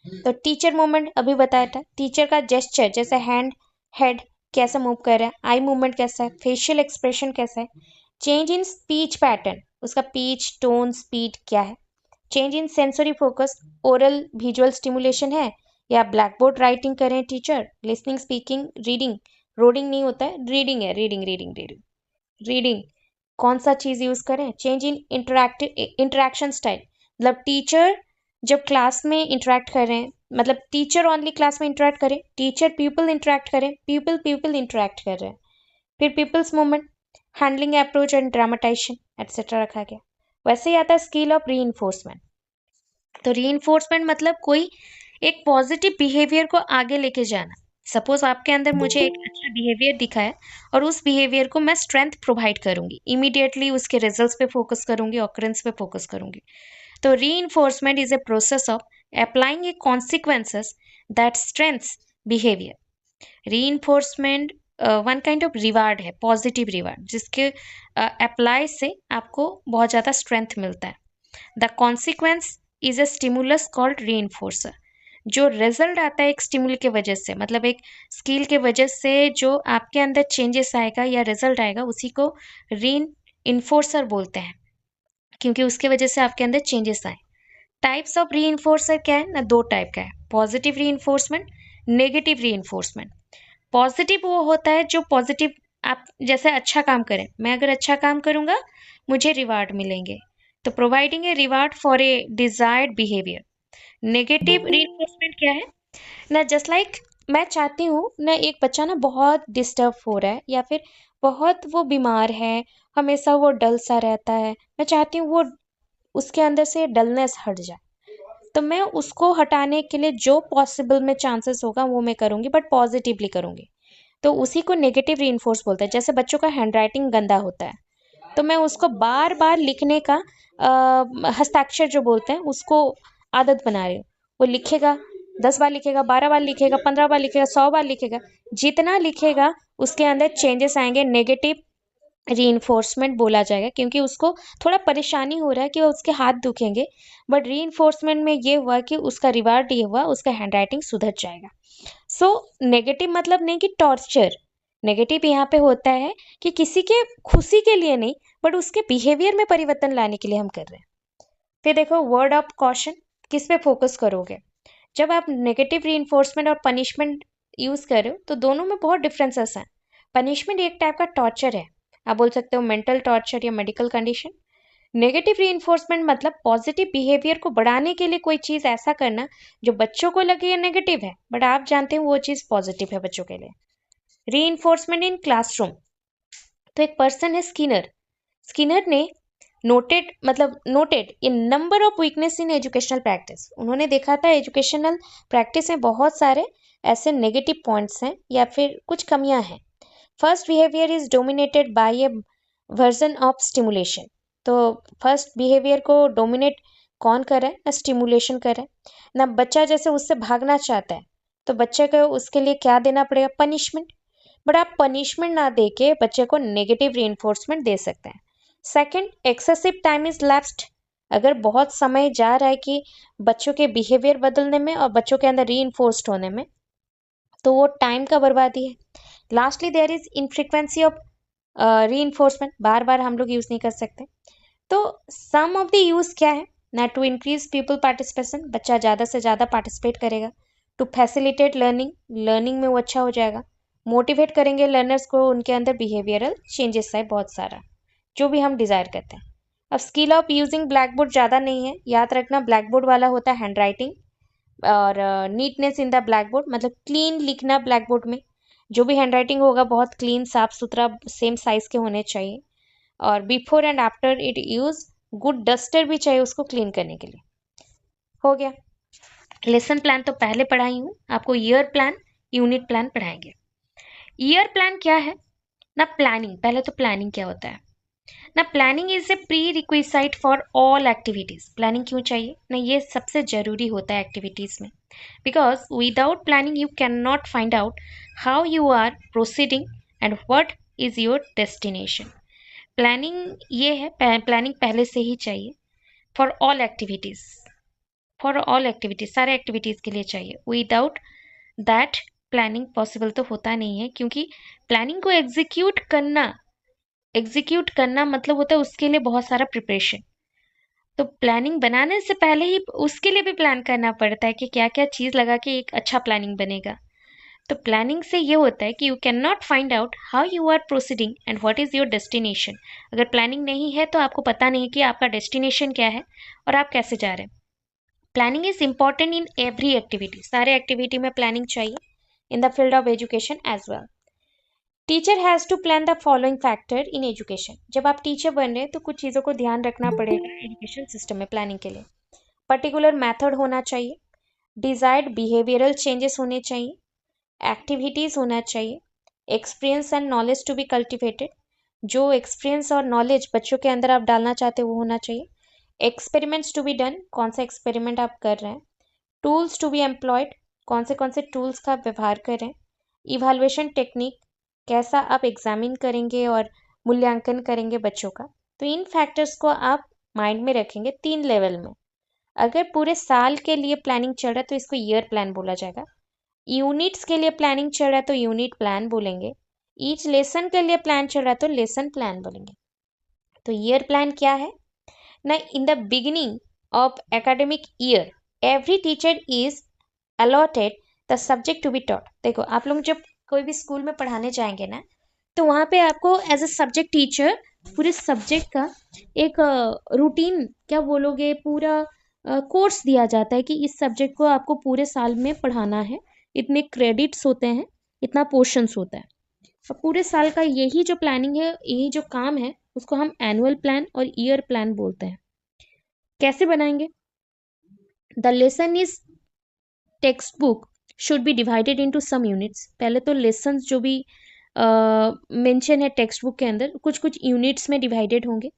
तो टीचर मूवमेंट अभी बताया था, टीचर का जेस्चर, जैसे हैंड, हेड कैसे मूव कर रहा है, आई मूवमेंट कैसा है, फेशियल एक्सप्रेशन कैसा है। चेंज इन स्पीच पैटर्न, उसका पीच, टोन, स्पीड क्या है। Change in sensory focus, oral visual stimulation है या ब्लैक बोर्ड राइटिंग करें teacher, listening, speaking, reading. Roading नहीं होता है, रीडिंग है, रीडिंग रीडिंग रीडिंग रीडिंग। कौन सा चीज यूज करें? Change in interactive interaction style, मतलब टीचर जब क्लास में इंटरेक्ट कर रहे हैं, मतलब टीचर ओनली क्लास में इंटरेक्ट करें, टीचर पीपल इंटरेक्ट करें, पीपल पीपल इंटरेक्ट कर रहे हैं। फिर people's movement, handling approach and dramatisation etcetera रखा गया। वैसे ही आता है स्किल ऑफ री। तो री मतलब कोई एक पॉजिटिव बिहेवियर को आगे लेके जाना। सपोज आपके अंदर मुझे एक अच्छा बिहेवियर दिखा है और उस बिहेवियर को मैं स्ट्रेंथ प्रोवाइड करूंगी, इमीडिएटली उसके रिजल्ट्स पे फोकस करूंगी, ऑकरेंस पे फोकस करूंगी। तो reinforcement is a process of applying a consequences that strengthens behavior. Reinforcement one kind of reward है, पॉजिटिव रिवार्ड, जिसके अप्लाई से आपको बहुत ज़्यादा स्ट्रेंथ मिलता है। The consequence is a stimulus called री, जो रिजल्ट आता है एक स्टिमुल के वजह से, मतलब एक स्किल के वजह से जो आपके अंदर चेंजेस आएगा या रिजल्ट आएगा, उसी को री इन्फोर्सर बोलते हैं, क्योंकि उसके वजह से आपके अंदर चेंजेस आए। टाइप्स ऑफ री क्या है ना, दो टाइप का है, पॉजिटिव री, नेगेटिव री। पॉजिटिव वो होता है जो पॉजिटिव, आप जैसे अच्छा काम करें, मैं अगर अच्छा काम करूंगा मुझे रिवार्ड मिलेंगे, तो providing a reward for a desired behaviour. Negative reinforcement क्या है ना, जस्ट लाइक मैं चाहती हूँ ना, एक बच्चा ना बहुत डिस्टर्ब हो रहा है या फिर बहुत वो बीमार है, हमेशा वो डल सा रहता है, मैं चाहती हूँ वो उसके अंदर से डलनेस हट जाए, तो मैं उसको हटाने के लिए जो पॉसिबल में चांसेस होगा वो मैं करूंगी, बट पॉजिटिवली करूंगी। तो उसी को नेगेटिव रीइंफोर्स बोलते हैं। जैसे बच्चों का हैंडराइटिंग गंदा होता है, तो मैं उसको बार बार लिखने का हस्ताक्षर जो बोलते हैं उसको आदत बना रही हूँ। वो लिखेगा, 10 बार लिखेगा, 12 बार लिखेगा, 15 बार लिखेगा, 100 बार लिखेगा, जितना लिखेगा उसके अंदर चेंजेस आएंगे, नेगेटिव रीइंफोर्समेंट बोला जाएगा, क्योंकि उसको थोड़ा परेशानी हो रहा है कि उसके हाथ दुखेंगे, बट रीइंफोर्समेंट में ये हुआ कि उसका रिवार्ड ये हुआ, उसका हैंडराइटिंग सुधर जाएगा। सो नेगेटिव मतलब नहीं कि टॉर्चर, नेगेटिव यहाँ पे होता है कि किसी के खुशी के लिए नहीं, बट उसके बिहेवियर में परिवर्तन लाने के लिए हम कर रहे हैं। फिर देखो वर्ड ऑफ कॉशन, किस पे फोकस करोगे? जब आप नेगेटिव रीइंफोर्समेंट और पनिशमेंट यूज कर रहे हो तो दोनों में बहुत डिफरेंसेस हैं। पनिशमेंट एक टाइप का टॉर्चर है, आप बोल सकते हो मेंटल टॉर्चर या मेडिकल कंडीशन। नेगेटिव रीइंफोर्समेंट मतलब पॉजिटिव बिहेवियर को बढ़ाने के लिए कोई चीज ऐसा करना जो बच्चों को लगे ये नेगेटिव है, बट आप जानते हो वो चीज पॉजिटिव है बच्चों के लिए। रीइंफोर्समेंट इन क्लासरूम, तो एक पर्सन है स्किनर, स्किनर ने noted in number of weakness in educational practice. उन्होंने देखा था एजुकेशनल प्रैक्टिस में बहुत सारे ऐसे नेगेटिव पॉइंट्स हैं या फिर कुछ कमियां हैं। First behaviour is dominated by A version of stimulation, तो फर्स्ट बिहेवियर को डोमिनेट कौन कर रहा है ना, स्टिमुलेशन कर रहा है ना। बच्चा जैसे उससे भागना चाहता है तो बच्चे को उसके लिए क्या देना पड़ेगा, पनिशमेंट, बट आप पनिशमेंट ना दे के बच्चे को नेगेटिव रीइंफोर्समेंट दे सकते हैं। Second, excessive time is lapsed, अगर बहुत समय जा रहा है कि बच्चों के बिहेवियर बदलने में और बच्चों के अंदर रीइंफोर्स्ड होने में, तो वो टाइम का बर्बादी है। Lastly there is infrequency of reinforcement, बार बार हम लोग यूज नहीं कर सकते। तो सम ऑफ द यूज क्या है ना, टू इंक्रीज पीपल पार्टिसिपेशन, बच्चा ज़्यादा से ज़्यादा पार्टिसिपेट करेगा। टू फैसिलिटेट लर्निंग, लर्निंग में वो अच्छा हो जाएगा। मोटिवेट करेंगे लर्नर्स को, उनके अंदर बिहेवियरल चेंजेस आए बहुत सारा, जो भी हम डिज़ायर करते हैं। अब skill of using black board ज़्यादा नहीं है, याद रखना ब्लैक बोर्ड वाला होता है हैंड राइटिंग और neatness in the black board, मतलब क्लीन लिखना ब्लैक बोर्ड में, जो भी हैंड राइटिंग होगा बहुत क्लीन साफ सुथरा सेम साइज के होने चाहिए। और before and after it use good duster भी चाहिए उसको क्लीन करने के लिए। हो गया। लेसन प्लान तो पहले पढ़ाई हूँ आपको, ईयर प्लान यूनिट प्लान पढ़ाएंगे। ईयर प्लान क्या है ना, प्लानिंग, पहले तो प्लानिंग क्या होता है ना, planning is a pre requisite for all activities. Planning क्यों चाहिए ना, ये सबसे जरूरी होता है एक्टिविटीज में, because without planning you can not find out how you are proceeding and what is your destination. Planning ये है, प्लानिंग पहले से ही चाहिए for all activities, for all activities, सारे एक्टिविटीज के लिए चाहिए। विदाउट दैट प्लानिंग पॉसिबल तो होता नहीं है, क्योंकि प्लानिंग को एग्जीक्यूट करना मतलब होता है उसके लिए बहुत सारा प्रिपरेशन। तो प्लानिंग बनाने से पहले ही उसके लिए भी प्लान करना पड़ता है कि क्या क्या चीज़ लगा के एक अच्छा प्लानिंग बनेगा। तो प्लानिंग से ये होता है कि you can not find out how you are proceeding and what is your destination. अगर प्लानिंग नहीं है तो आपको पता नहीं कि आपका डेस्टिनेशन क्या है और आप कैसे जा रहे हैं। Planning is important in every activity, सारे एक्टिविटी में प्लानिंग चाहिए, in the field of education as well. Teacher has to plan the following factor in education, जब आप टीचर बन रहे हैं तो कुछ चीज़ों को ध्यान रखना पड़ेगा एजुकेशन सिस्टम में प्लानिंग के लिए। पर्टिकुलर मेथड होना चाहिए, डिजायर्ड बिहेवियरल चेंजेस होने चाहिए, एक्टिविटीज़ होना चाहिए, experience and knowledge to be cultivated, जो एक्सपीरियंस और नॉलेज बच्चों के अंदर आप डालना चाहते हो वो होना चाहिए। एक्सपेरिमेंट्स टू बी डन, कौन सा एक्सपेरिमेंट आप कर रहे हैं। टूल्स टू बी एम्प्लॉयड, कौन से टूल्स का आप व्यवहार कर रहे हैं। इवाल्युएशन टेक्निक, कैसा आप एग्जामिन करेंगे और मूल्यांकन करेंगे बच्चों का। तो इन फैक्टर्स को आप माइंड में रखेंगे 3 लेवल में। अगर पूरे साल के लिए प्लानिंग चल रहा है तो इसको ईयर प्लान बोला जाएगा। यूनिट्स के लिए प्लानिंग चल रहा है तो यूनिट प्लान बोलेंगे। ईच लेसन के लिए प्लान चल रहा है तो लेसन प्लान बोलेंगे। तो ईयर प्लान क्या है ना, in the beginning of academic year every teacher is allotted the subject to be taught. देखो आप लोग जब कोई भी स्कूल में पढ़ाने जाएंगे ना, तो वहाँ पे आपको एज अ सब्जेक्ट टीचर पूरे सब्जेक्ट का एक रूटीन क्या बोलोगे, पूरा कोर्स दिया जाता है कि इस सब्जेक्ट को आपको पूरे साल में पढ़ाना है, इतने क्रेडिट्स होते हैं, इतना पोर्शंस होता है। और पूरे साल का यही जो प्लानिंग है, यही जो काम है, उसको हम एनुअल प्लान और ईयर प्लान बोलते हैं। कैसे बनाएंगे? The lesson is text book should be divided into some units. पहले तो लेसन जो भी मेंशन है टेक्स्ट बुक के अंदर, कुछ कुछ यूनिट्स में डिवाइडेड होंगे।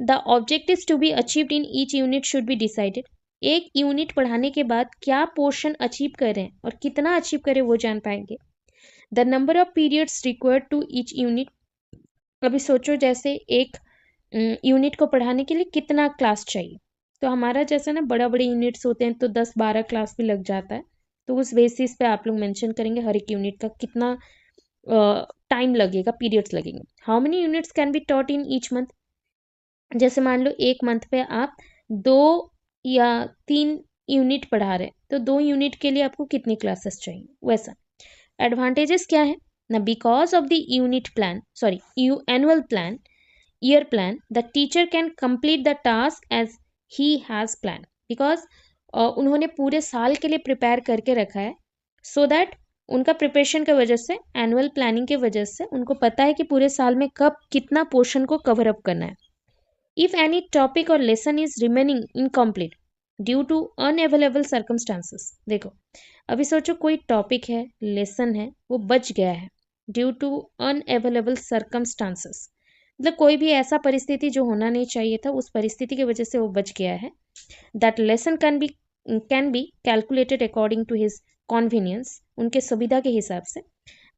The objectives to be achieved in each unit should be decided. एक यूनिट पढ़ाने के बाद क्या पोर्शन अचीव करें और कितना अचीव करें वो जान पाएंगे। The number of periods required to each unit. अभी सोचो जैसे एक यूनिट को पढ़ाने के लिए कितना क्लास चाहिए। तो हमारा जैसे ना बड़ा बड़े यूनिट्स होते हैं तो 10-12 क्लास भी लग जाता है। तो उस बेसिस पे आप लोग मेंशन करेंगे हर एक यूनिट का कितना टाइम लगेगा, पीरियड्स लगेंगे। How many units can be taught in each month. जैसे मान लो एक मंथ पे आप 2 या 3 यूनिट पढ़ा रहे हैं, तो 2 यूनिट के लिए आपको कितनी क्लासेस चाहिए, वैसा। एडवांटेजेस क्या है ना, because of the unit plan, sorry annual plan, year plan, the teacher can complete the task as he has plan. Because उन्होंने पूरे साल के लिए प्रिपेयर करके रखा है, सो दैट उनका प्रिपरेशन की वजह से, एनुअल प्लानिंग की वजह से उनको पता है कि पूरे साल में कब कितना पोर्शन को कवर अप करना है। इफ एनी टॉपिक और lesson is remaining incomplete due to unavailable circumstances. देखो अभी सोचो कोई टॉपिक है, लेसन है, वो बच गया है ड्यू टू अनअवेलेबल सर्कमस्टांसेस, मतलब कोई भी ऐसा परिस्थिति जो होना नहीं चाहिए था, उस परिस्थिति की वजह से वो बच गया है। That lesson can be calculated according to his convenience, उनके सुविधा के हिसाब से।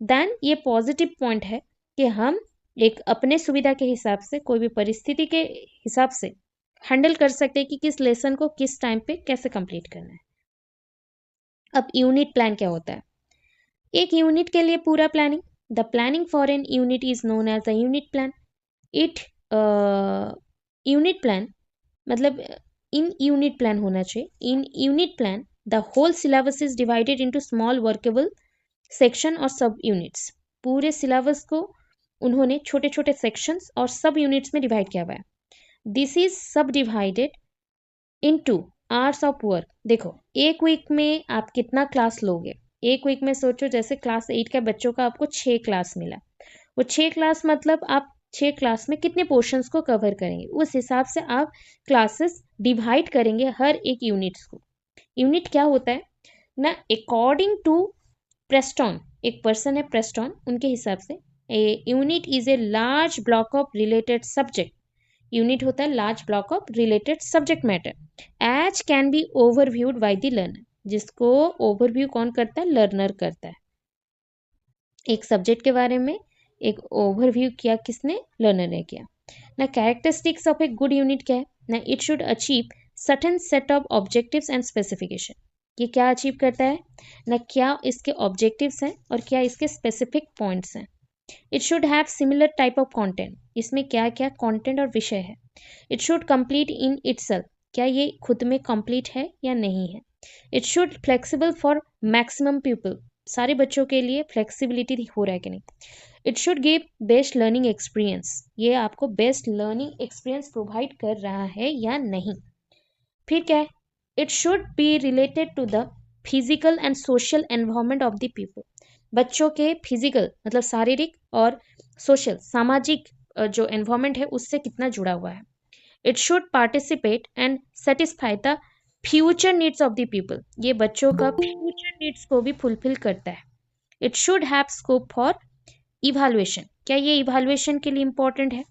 देन ये पॉजिटिव पॉइंट है कि हम एक अपने सुविधा के हिसाब से, कोई भी परिस्थिति के हिसाब से हैंडल कर सकते हैं कि किस लेसन को किस टाइम पे कैसे कंप्लीट करना है। अब यूनिट प्लान क्या होता है? एक यूनिट के लिए पूरा planning. The planning for an unit is known as the unit plan. It unit plan मतलब इन यूनिट प्लान होना चाहिए। In unit plan the whole syllabus is divided into small workable section और sub units. पूरे syllabus को उन्होंने छोटे छोटे sections और सब यूनिट्स में डिवाइड किया हुआ है। दिस इज सब divided into hours of work. देखो एक वीक में आप कितना क्लास लोगे, एक वीक में सोचो जैसे क्लास 8 के बच्चों का आपको 6 क्लास मिला, वो 6 क्लास मतलब आप 6 क्लास में कितने पोर्शंस को कवर करेंगे, उस हिसाब से आप क्लासेस डिवाइड करेंगे हर एक यूनिट्स को। यूनिट क्या होता है ना, अकॉर्डिंग टू प्रेस्टॉन, एक पर्सन है प्रेस्टॉन, उनके हिसाब से a unit is a large block of related subject. Unit होता है large block of related subject matter as can be overviewed by the learner, जिसको ओवरव्यू कौन करता है, लर्नर करता है। एक सब्जेक्ट के बारे में एक ओवरव्यू किया किसने, लर्नर ने किया ना। Characteristics of a good unit क्या है ना, it should achieve certain set of objectives and specification. ये क्या अचीव करता है ना, क्या इसके ऑब्जेक्टिव्स हैं और क्या इसके स्पेसिफिक पॉइंट्स हैं। It should have similar type of content, इसमें क्या क्या कंटेंट और विषय है। It should complete in itself, क्या ये खुद में कंप्लीट है या नहीं है। It should flexible for maximum people, सारे बच्चों के लिए फ्लेक्सिबिलिटी हो रहा है कि नहीं। It should give best learning experience, ये आपको बेस्ट लर्निंग एक्सपीरियंस प्रोवाइड कर रहा है या नहीं। फिर क्या है, it should be related to the physical and social environment of the people, बच्चों के फिजिकल मतलब शारीरिक और सोशल सामाजिक जो एनवायरमेंट है उससे कितना जुड़ा हुआ है। It should participate and satisfy the future needs of the people, ये बच्चों का फ्यूचर नीड्स को भी फुलफिल करता है। It should have scope for evaluation, क्या ये इवैल्यूएशन के लिए इंपॉर्टेंट है,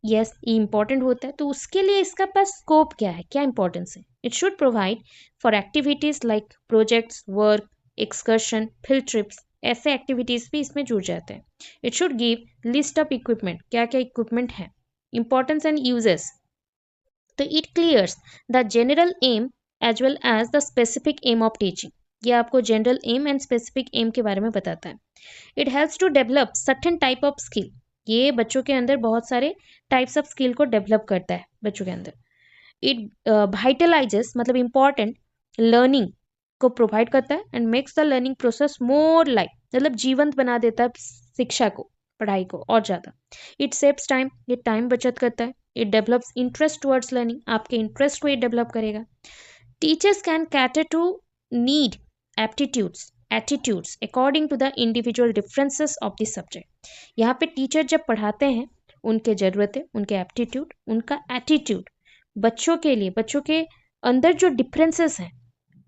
यस ये इंपॉर्टेंट होता है, तो उसके लिए इसका पास स्कोप क्या है, क्या इंपॉर्टेंस है। It should provide for activities like projects, work, excursion, field trips, ऐसे एक्टिविटीज़ भी इसमें जुड़ जाते हैं। It should give list of equipment, क्या क्या इक्विपमेंट है, इंपॉर्टेंस एंड यूजेस। तो it clears the general aim as well as the specific aim of teaching. ये आपको general aim and specific aim के बारे में बताता है। It helps to develop certain type of skill. ये बच्चों के अंदर बहुत सारे टाइप्स ऑफ स्किल को डेवलप करता है बच्चों के अंदर। इट वाइटलाइजेस मतलब इम्पॉर्टेंट लर्निंग को प्रोवाइड करता है and makes the learning process more like, मतलब जीवंत बना देता है शिक्षा को, पढ़ाई को और ज़्यादा। इट सेव्स टाइम, ये टाइम बचत करता है। It develops interest towards learning, आपके इंटरेस्ट को ये डेवलप करेगा। Teachers can cater to need attitudes according to the individual differences of the subject. यहाँ पे टीचर जब पढ़ाते हैं उनके ज़रूरतें, उनके एप्टीट्यूड, उनका एटीट्यूड बच्चों के लिए, बच्चों के अंदर जो डिफरेंसेस हैं,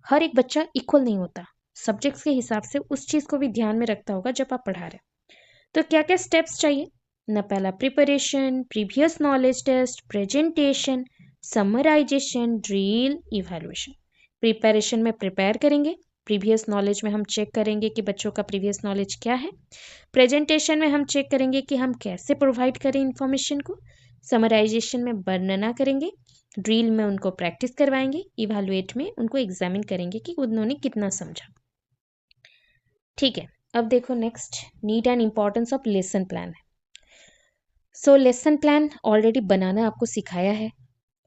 हर एक बच्चा इक्वल नहीं होता, सब्जेक्ट्स के हिसाब से उस चीज़ को भी ध्यान में रखता होगा जब आप पढ़ा रहे हैं। तो क्या क्या स्टेप्स चाहिए ना, पहला preparation, previous knowledge test, presentation, summarisation, drill, evaluation. Preparation में प्रिपेयर करेंगे, प्रीवियस नॉलेज में हम चेक करेंगे कि बच्चों का प्रीवियस नॉलेज क्या है, प्रेजेंटेशन में हम चेक करेंगे कि हम कैसे प्रोवाइड करें इंफॉर्मेशन को, समराइजेशन में वर्णना करेंगे, ड्रिल में उनको प्रैक्टिस करवाएंगे, इवैल्यूएट में उनको एग्जामिन करेंगे कि उन्होंने कितना समझा। ठीक है, अब देखो next need and importance of lesson plan है। सो लेसन प्लान ऑलरेडी बनाना आपको सिखाया है,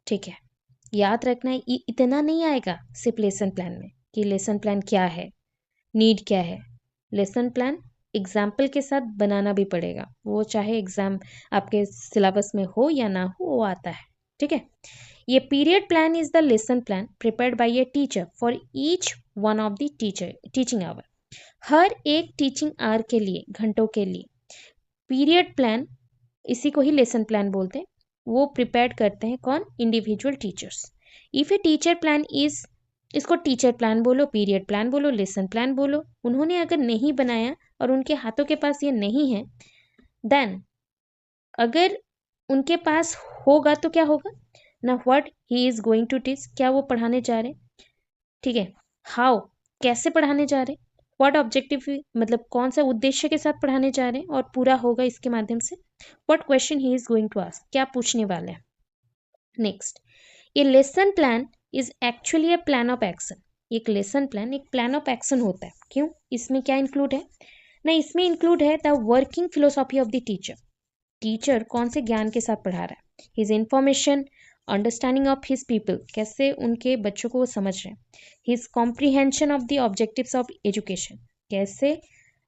ठीक है। याद रखना है इतना नहीं आएगा सिर्फ लेसन प्लान में कि लेसन प्लान क्या है, नीड क्या है। लेसन प्लान एग्जाम्पल के साथ बनाना भी पड़ेगा, वो चाहे एग्जाम आपके सिलेबस में हो या ना हो, वो आता है, ठीक है। ये period plan is the lesson plan prepared by a teacher for each one of the teaching hour. हर एक टीचिंग आवर के लिए, घंटों के लिए पीरियड प्लान, इसी को ही लेसन प्लान बोलते हैं, वो प्रिपेयर करते हैं कौन, individual teachers. If a teacher plan is, इसको टीचर प्लान बोलो, पीरियड प्लान बोलो, लेसन प्लान बोलो, उन्होंने अगर नहीं बनाया और उनके हाथों के पास ये नहीं है, देन अगर उनके पास होगा तो क्या होगा ना, what he is going to teach, क्या वो पढ़ाने जा रहे, ठीक है, हाउ कैसे पढ़ाने जा रहे, व्हाट ऑब्जेक्टिव मतलब कौन सा उद्देश्य के साथ पढ़ाने जा रहे हैं और पूरा होगा इसके माध्यम से, what question he is going to ask, क्या पूछने वाले हैं। नेक्स्ट, ये lesson plan is actually a plan of action. एक लेसन प्लान एक प्लान ऑफ एक्शन होता है। क्यों, इसमें क्या इंक्लूड है ना, इसमें इंक्लूड है the working philosophy of the teacher. Teacher कौन से ज्ञान के साथ पढ़ा रहा है, his information, understanding of his people, कैसे उनके बच्चों को वो समझ रहे हैं, his comprehension of the objectives of education, कैसे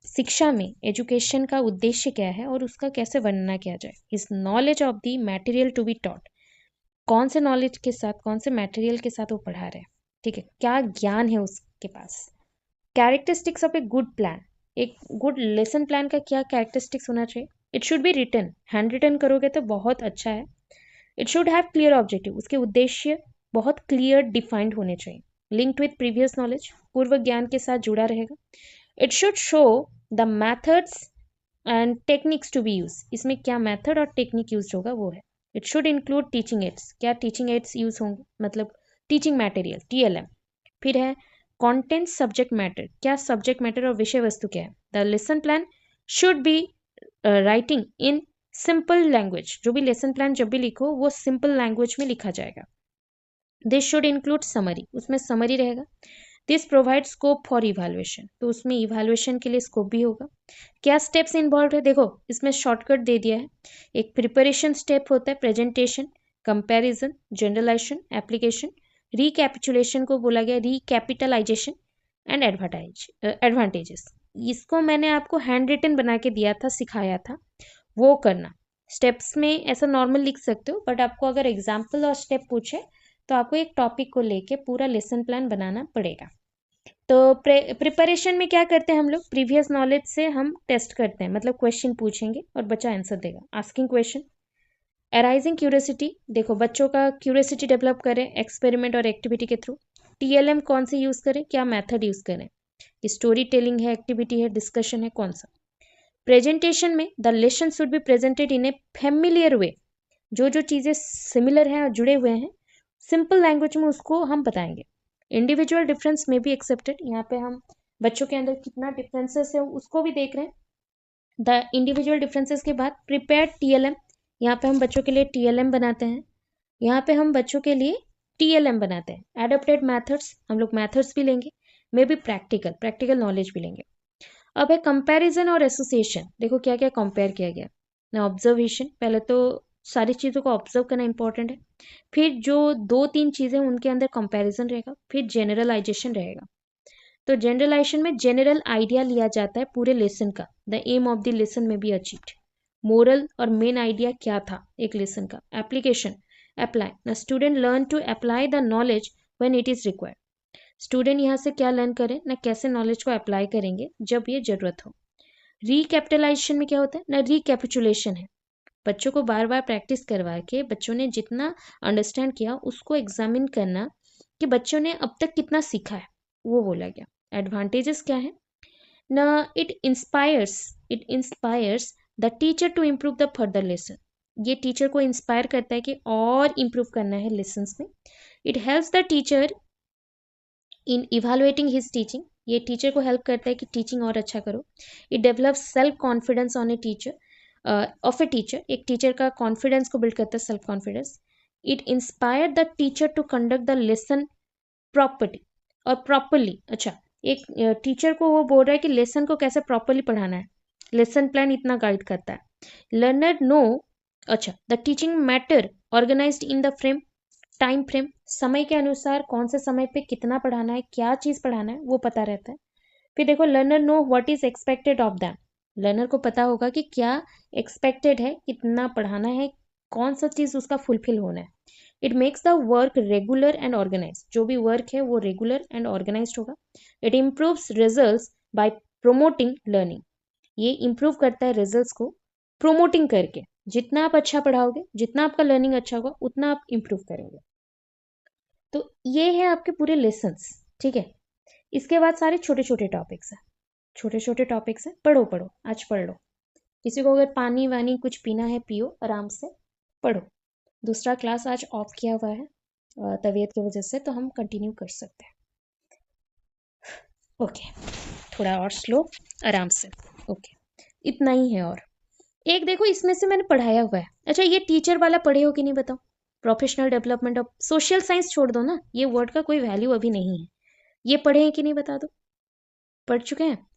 शिक्षा में एजुकेशन का उद्देश्य क्या है और उसका कैसे वर्णना किया जाए, his knowledge of the material to be taught, कौन से नॉलेज के साथ, कौन से मटेरियल के साथ वो पढ़ा रहे हैं, ठीक है, क्या ज्ञान है उसके पास। Characteristics of a good plan, एक गुड लेसन प्लान का क्या कैरेक्टरिस्टिक्स होना चाहिए, it should be written, hand written करोगे तो बहुत अच्छा है। It should have clear objective, उसके उद्देश्य बहुत क्लियर डिफाइंड होने चाहिए। लिंक्ड विथ प्रीवियस नॉलेज, पूर्व ज्ञान के साथ जुड़ा रहेगा। It should show the methods and techniques to be use, इसमें क्या मेथड और टेक्निक यूज होगा वो है। It should include teaching aids, क्या टीचिंग एड्स यूज होंगे, मतलब टीचिंग मटेरियल, TLM। फिर है कंटेंट सब्जेक्ट मैटर, क्या सब्जेक्ट मैटर और विषय वस्तु क्या है। The lesson plan should be writing in simple language, जो भी लेसन प्लान जब भी लिखो वो सिंपल लैंग्वेज में लिखा जाएगा। दिस शुड इंक्लूड समरी, उसमें समरी रहेगा। This provide scope for evaluation, तो उसमें इवैल्यूएशन के लिए स्कोप भी होगा। क्या स्टेप्स इन्वॉल्व है, देखो इसमें शॉर्टकट दे दिया है। एक प्रिपरेशन स्टेप होता है, presentation, comparison, generalisation, application, recapitulation को बोला गया रिकैपिटलाइजेशन एंड एडवांटेजेस। इसको मैंने आपको हैंड रिटन बना के दिया था, सिखाया था, वो करना। स्टेप्स में ऐसा नॉर्मल लिख सकते हो, बट आपको अगर एग्जाम्पल और स्टेप पूछे तो आपको एक टॉपिक को लेके पूरा लेसन प्लान बनाना पड़ेगा। तो प्रिपरेशन में क्या करते हैं हम लोग, प्रीवियस नॉलेज से हम टेस्ट करते हैं, मतलब क्वेश्चन पूछेंगे और बच्चा आंसर देगा, आस्किंग क्वेश्चन। अराइजिंग क्यूरियोसिटी, देखो बच्चों का क्यूरियोसिटी डेवलप करें एक्सपेरिमेंट और एक्टिविटी के थ्रू। TLM कौन से यूज़ करें, क्या मेथड यूज़ करें, स्टोरी टेलिंग है, एक्टिविटी है, डिस्कशन है, कौन सा। प्रेजेंटेशन में the lesson should be presented in a familiar way, जो जो चीज़ें सिमिलर हैं और जुड़े हुए हैं सिंपल लैंग्वेज में उसको हम बताएंगे। इंडिविजुअल डिफरेंस में बी एक्सेप्टेड, यहाँ पे हम बच्चों के अंदर कितना डिफरेंसेस है उसको भी देख रहे हैं। द इंडिविजुअल डिफरेंसेस के बाद प्रिपेयर TLM, यहाँ पे हम बच्चों के लिए TLM बनाते हैं। यहाँ पे हम बच्चों के लिए TLM बनाते हैं। एडोप्टेड मैथड्स, हम लोग मैथड्स भी लेंगे, मे बी प्रैक्टिकल नॉलेज भी लेंगे। अब है कंपैरिजन और एसोसिएशन। देखो क्या क्या कंपेयर किया गया ना। ऑब्जर्वेशन, पहले तो सारी चीज़ों को ऑब्जर्व करना इंपॉर्टेंट है, फिर जो 2-3 चीज़ें उनके अंदर कंपैरिजन रहेगा, फिर जनरलाइजेशन रहेगा। तो जनरलाइजेशन में जनरल आइडिया लिया जाता है पूरे लेसन का, the aim of the lesson may be achieved. Moral और मेन आइडिया क्या था एक लेसन का। एप्लीकेशन, अप्लाई, ना student learn to apply the knowledge when it is required. Student यहाँ से क्या लर्न करें ना, कैसे नॉलेज को अप्लाई करेंगे जब ये जरूरत हो। रिकैपिटलाइजेशन में क्या होता है ना, रिकैपिचुलेशन है, बच्चों को बार बार प्रैक्टिस करवा के बच्चों ने जितना अंडरस्टैंड किया उसको एग्जामिन करना कि बच्चों ने अब तक कितना सीखा है, वो बोला गया। एडवांटेजेस क्या है ना, it inspires the teacher to improve the further lesson. ये टीचर को इंस्पायर करता है कि और इम्प्रूव करना है लेसन्स में। It helps the teacher in evaluating his teaching, ये टीचर को हेल्प करता है कि टीचिंग और अच्छा करो। It develops self confidence on a teacher of a teacher, एक टीचर का कॉन्फिडेंस को बिल्ड करता है, self confidence. It inspire the teacher to conduct the lesson property और प्रॉपरली। अच्छा, एक टीचर को वो बोल रहा है कि लेसन को कैसे प्रॉपरली पढ़ाना है, लेसन प्लान इतना गाइड करता है। लर्नर नो, अच्छा, the teaching matter organised in the frame, time frame, समय के अनुसार कौन से समय पे कितना पढ़ाना है, क्या चीज पढ़ाना है, वो पता रहता है। फिर देखो, learner know what is expected of them, learner को पता होगा कि क्या एक्सपेक्टेड है, कितना पढ़ाना है, कौन सा चीज उसका फुलफिल होना है। It makes the work regular and organise, जो भी वर्क है वो रेगुलर एंड ऑर्गेनाइज होगा। It improves results by promoting learning, ये इम्प्रूव करता है रिजल्ट्स को प्रोमोटिंग करके। जितना आप अच्छा पढ़ाओगे, जितना आपका लर्निंग अच्छा होगा, उतना आप इम्प्रूव करोगे। तो ये है आपके पूरे लेसन्स, ठीक है। इसके बाद सारे छोटे छोटे टॉपिक्स हैं, छोटे छोटे टॉपिक्स हैं, पढ़ो पढ़ो, आज पढ़ लो। किसी को अगर पानी वानी कुछ पीना है पियो, आराम से पढ़ो। दूसरा क्लास आज ऑफ किया हुआ है तबीयत की वजह से, तो हम कंटिन्यू कर सकते हैं। ओके, थोड़ा और स्लो, आराम से। ओके, इतना ही है। और एक देखो, इसमें से मैंने पढ़ाया हुआ है। अच्छा, ये टीचर वाला पढ़े हो कि नहीं बताओ। Professional development of social science छोड़ दो ना, ये वर्ड का कोई वैल्यू अभी नहीं है। ये पढ़े हैं कि नहीं बता दो, पढ़ चुके हैं।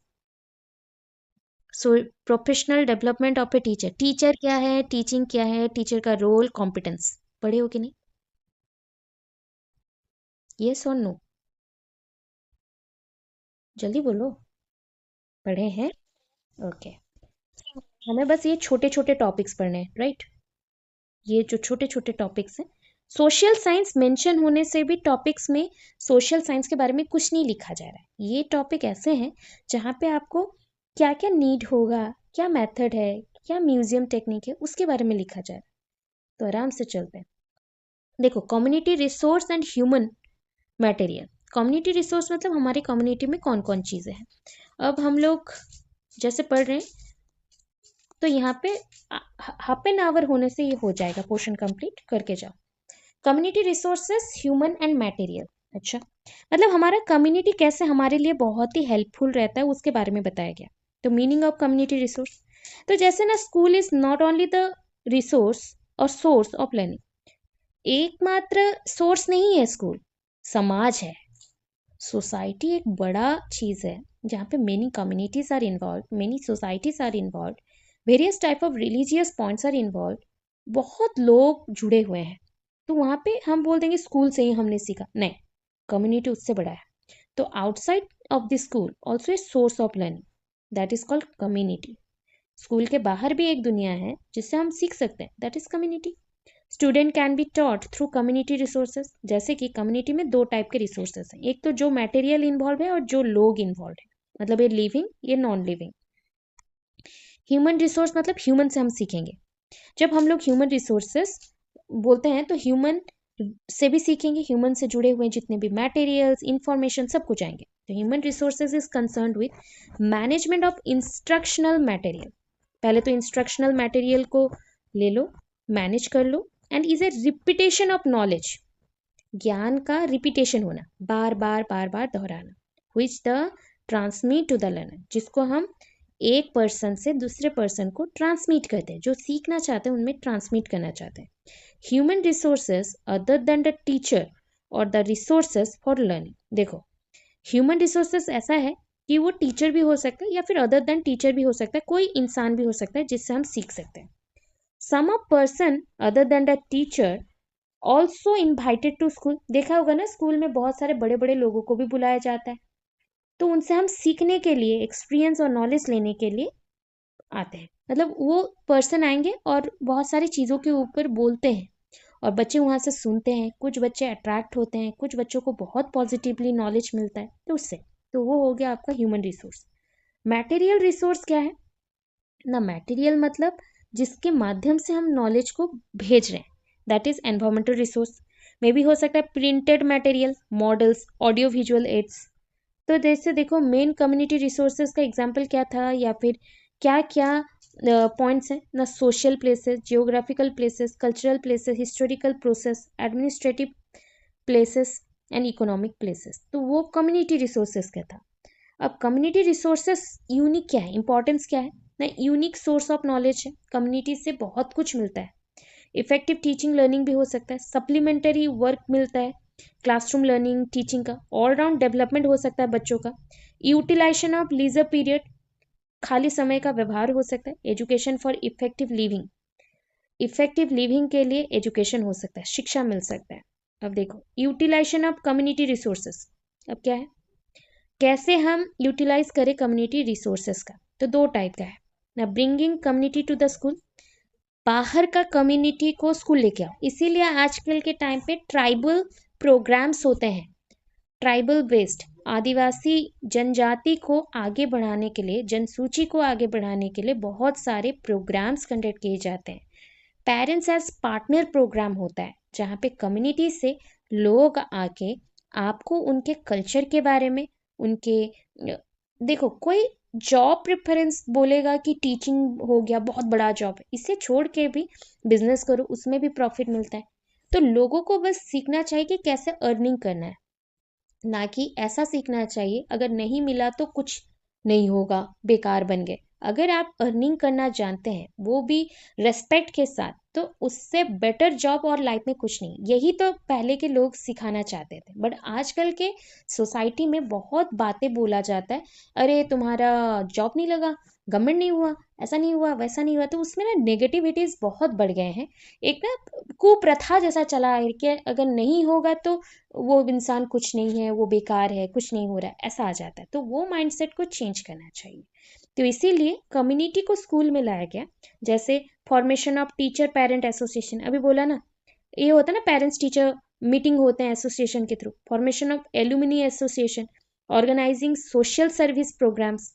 सो professional development of a teacher, teacher क्या है, टीचिंग क्या है, टीचर का रोल, कॉम्पिटेंस, पढ़े हो कि नहीं? यस और नो, जल्दी बोलो, पढ़े हैं। ओके, हमें बस ये छोटे छोटे टॉपिक्स पढ़ने हैं, राइट। ये जो छोटे छोटे टॉपिक्स हैं, सोशल साइंस मेंशन होने से भी टॉपिक्स में सोशल साइंस के बारे में कुछ नहीं लिखा जा रहा है। ये टॉपिक ऐसे हैं जहाँ पे आपको क्या क्या नीड होगा, क्या मेथड है, क्या म्यूजियम टेक्निक है, उसके बारे में लिखा जा रहा है। तो आराम से चलते हैं। देखो, community resource and human material. Community resource मतलब हमारी कम्युनिटी में कौन कौन चीज़ें हैं। अब हम लोग जैसे पढ़ रहे हैं, तो यहाँ पे हाफ एन आवर होने से ये हो जाएगा, पोर्शन कंप्लीट करके जाओ। Community resources, human and material. अच्छा, मतलब हमारा कम्युनिटी कैसे हमारे लिए बहुत ही हेल्पफुल रहता है, उसके बारे में बताया गया। तो मीनिंग ऑफ कम्युनिटी रिसोर्स, तो जैसे ना, school is not only the resource और सोर्स ऑफ लर्निंग, एकमात्र सोर्स नहीं है स्कूल, समाज है। सोसाइटी एक बड़ा चीज है जहाँ पे many communities are involve, many societies are involve, various type of religious points are involve, बहुत लोग जुड़े हुए हैं। तो वहाँ पे हम बोल देंगे स्कूल से ही हमने सीखा, नहीं, कम्युनिटी उससे बड़ा है। तो outside of the school also a source of learning, that is called community. School के बाहर भी एक दुनिया है जिससे हम सीख सकते हैं, that is community. Student can be taught through community resources, जैसे कि कम्युनिटी में 2 टाइप के रिसोर्सेज हैं, एक तो जो मटेरियल इन्वॉल्व है और जो लोग इन्वॉल्व है, मतलब ये लिविंग, ये नॉन लिविंग। ह्यूमन रिसोर्स मतलब ह्यूमन से हम सीखेंगे। जब हम लोग ह्यूमन रिसोर्सेस बोलते हैं तो ह्यूमन से भी सीखेंगे, ह्यूमन से जुड़े हुए जितने भी मटेरियल्स, इंफॉर्मेशन, सब कुछ आएंगे। तो human resources is concerned with management of instructional material. पहले तो इंस्ट्रक्शनल मटेरियल को ले लो, मैनेज कर लो, and is a repetition of knowledge, ज्ञान का रिपीटेशन होना, बार बार बार बार दोहराना, which the transmit to the learner, जिसको हम एक पर्सन से दूसरे पर्सन को ट्रांसमिट करते हैं, जो सीखना चाहते हैं उनमें ट्रांसमिट करना चाहते हैं। Human resources other than the teacher और द रिसोर्सेज फॉर लर्निंग। देखो, ह्यूमन रिसोर्सेज ऐसा है कि वो टीचर भी हो सकता है या फिर अदर देन टीचर भी हो सकता है, कोई इंसान भी हो सकता है जिससे हम सीख सकते हैं। Some of person other than the teacher also invited to school. देखा होगा ना, स्कूल में बहुत सारे बड़े बड़े लोगों को भी बुलाया जाता है, तो उनसे हम सीखने के लिए, एक्सपीरियंस और नॉलेज लेने के लिए आते हैं। मतलब वो पर्सन आएंगे और बहुत सारी चीज़ों के ऊपर बोलते हैं और बच्चे वहाँ से सुनते हैं। कुछ बच्चे अट्रैक्ट होते हैं, कुछ बच्चों को बहुत पॉजिटिवली नॉलेज मिलता है, तो उससे तो वो हो गया आपका ह्यूमन रिसोर्स। मटेरियल रिसोर्स क्या है ना? मटेरियल मतलब जिसके माध्यम से हम नॉलेज को भेज रहे हैं, दैट इज एनवायरमेंटल रिसोर्स। मे भी हो सकता है printed material, models, audio visual aids. तो जैसे देखो, मेन कम्युनिटी रिसोर्सेज का एग्जाम्पल क्या था, या फिर क्या क्या पॉइंट्स हैं ना? Social places, geographical places, cultural places, historical process, administrative places and economic places. तो वो कम्युनिटी रिसोर्सेज का था। अब कम्युनिटी रिसोर्सेस यूनिक क्या है, इंपॉर्टेंस क्या है ना? यूनिक सोर्स ऑफ नॉलेज है, कम्युनिटी से बहुत कुछ मिलता है। इफेक्टिव टीचिंग लर्निंग भी हो सकता है, सप्लीमेंटरी वर्क मिलता है, क्लासरूम लर्निंग टीचिंग का, ऑलराउंड डेवलपमेंट हो सकता है बच्चों का, यूटिलाइजेशन ऑफ लीजर पीरियड, खाली समय का व्यवहार हो सकता है, education for effective living, effective living के लिए एजुकेशन हो सकता है, शिक्षा मिल सकता है। अब देखो, यूटिलाइजेशन ऑफ कम्युनिटी रिसोर्सेस। अब क्या है, कैसे हम यूटिलाइज करें कम्युनिटी रिसोर्सेस का? तो दो टाइप का है ना, bringing community to the school, बाहर का कम्युनिटी को स्कूल लेके आओ। इसीलिए आजकल के टाइम पे ट्राइबल प्रोग्राम्स होते हैं, ट्राइबल बेस्ड, आदिवासी जनजाति को आगे बढ़ाने के लिए, जनसूची को आगे बढ़ाने के लिए बहुत सारे प्रोग्राम्स कंडक्ट किए जाते हैं। पेरेंट्स एज पार्टनर प्रोग्राम होता है, जहाँ पे कम्युनिटी से लोग आके आपको उनके कल्चर के बारे में, उनके देखो, कोई जॉब प्रेफरेंस बोलेगा कि टीचिंग हो गया बहुत बड़ा जॉब है, इसे छोड़ के भी बिजनेस करो, उसमें भी प्रॉफिट मिलता है। तो लोगों को बस सीखना चाहिए कि कैसे अर्निंग करना है, ना कि ऐसा सीखना चाहिए अगर नहीं मिला तो कुछ नहीं होगा, बेकार बन गए। अगर आप अर्निंग करना जानते हैं, वो भी रेस्पेक्ट के साथ, तो उससे बेटर जॉब और लाइफ में कुछ नहीं। यही तो पहले के लोग सिखाना चाहते थे, बट आजकल के सोसाइटी में बहुत बातें बोला जाता है, अरे तुम्हारा जॉब नहीं लगा, गवर्नमेंट नहीं हुआ, ऐसा नहीं हुआ, वैसा नहीं हुआ। तो उसमें ना नेगेटिविटीज बहुत बढ़ गए हैं। एक ना कुप्रथा जैसा चला है कि अगर नहीं होगा तो वो इंसान कुछ नहीं है, वो बेकार है, कुछ नहीं हो रहा है, ऐसा आ जाता है। तो वो माइंडसेट को चेंज करना चाहिए। तो इसीलिए कम्युनिटी को स्कूल में लाया गया। जैसे formation of teacher parent association, अभी बोला ना, ये होता है ना, पेरेंट्स टीचर मीटिंग होते हैं एसोसिएशन के through. Formation of alumni association, organizing social service programmes,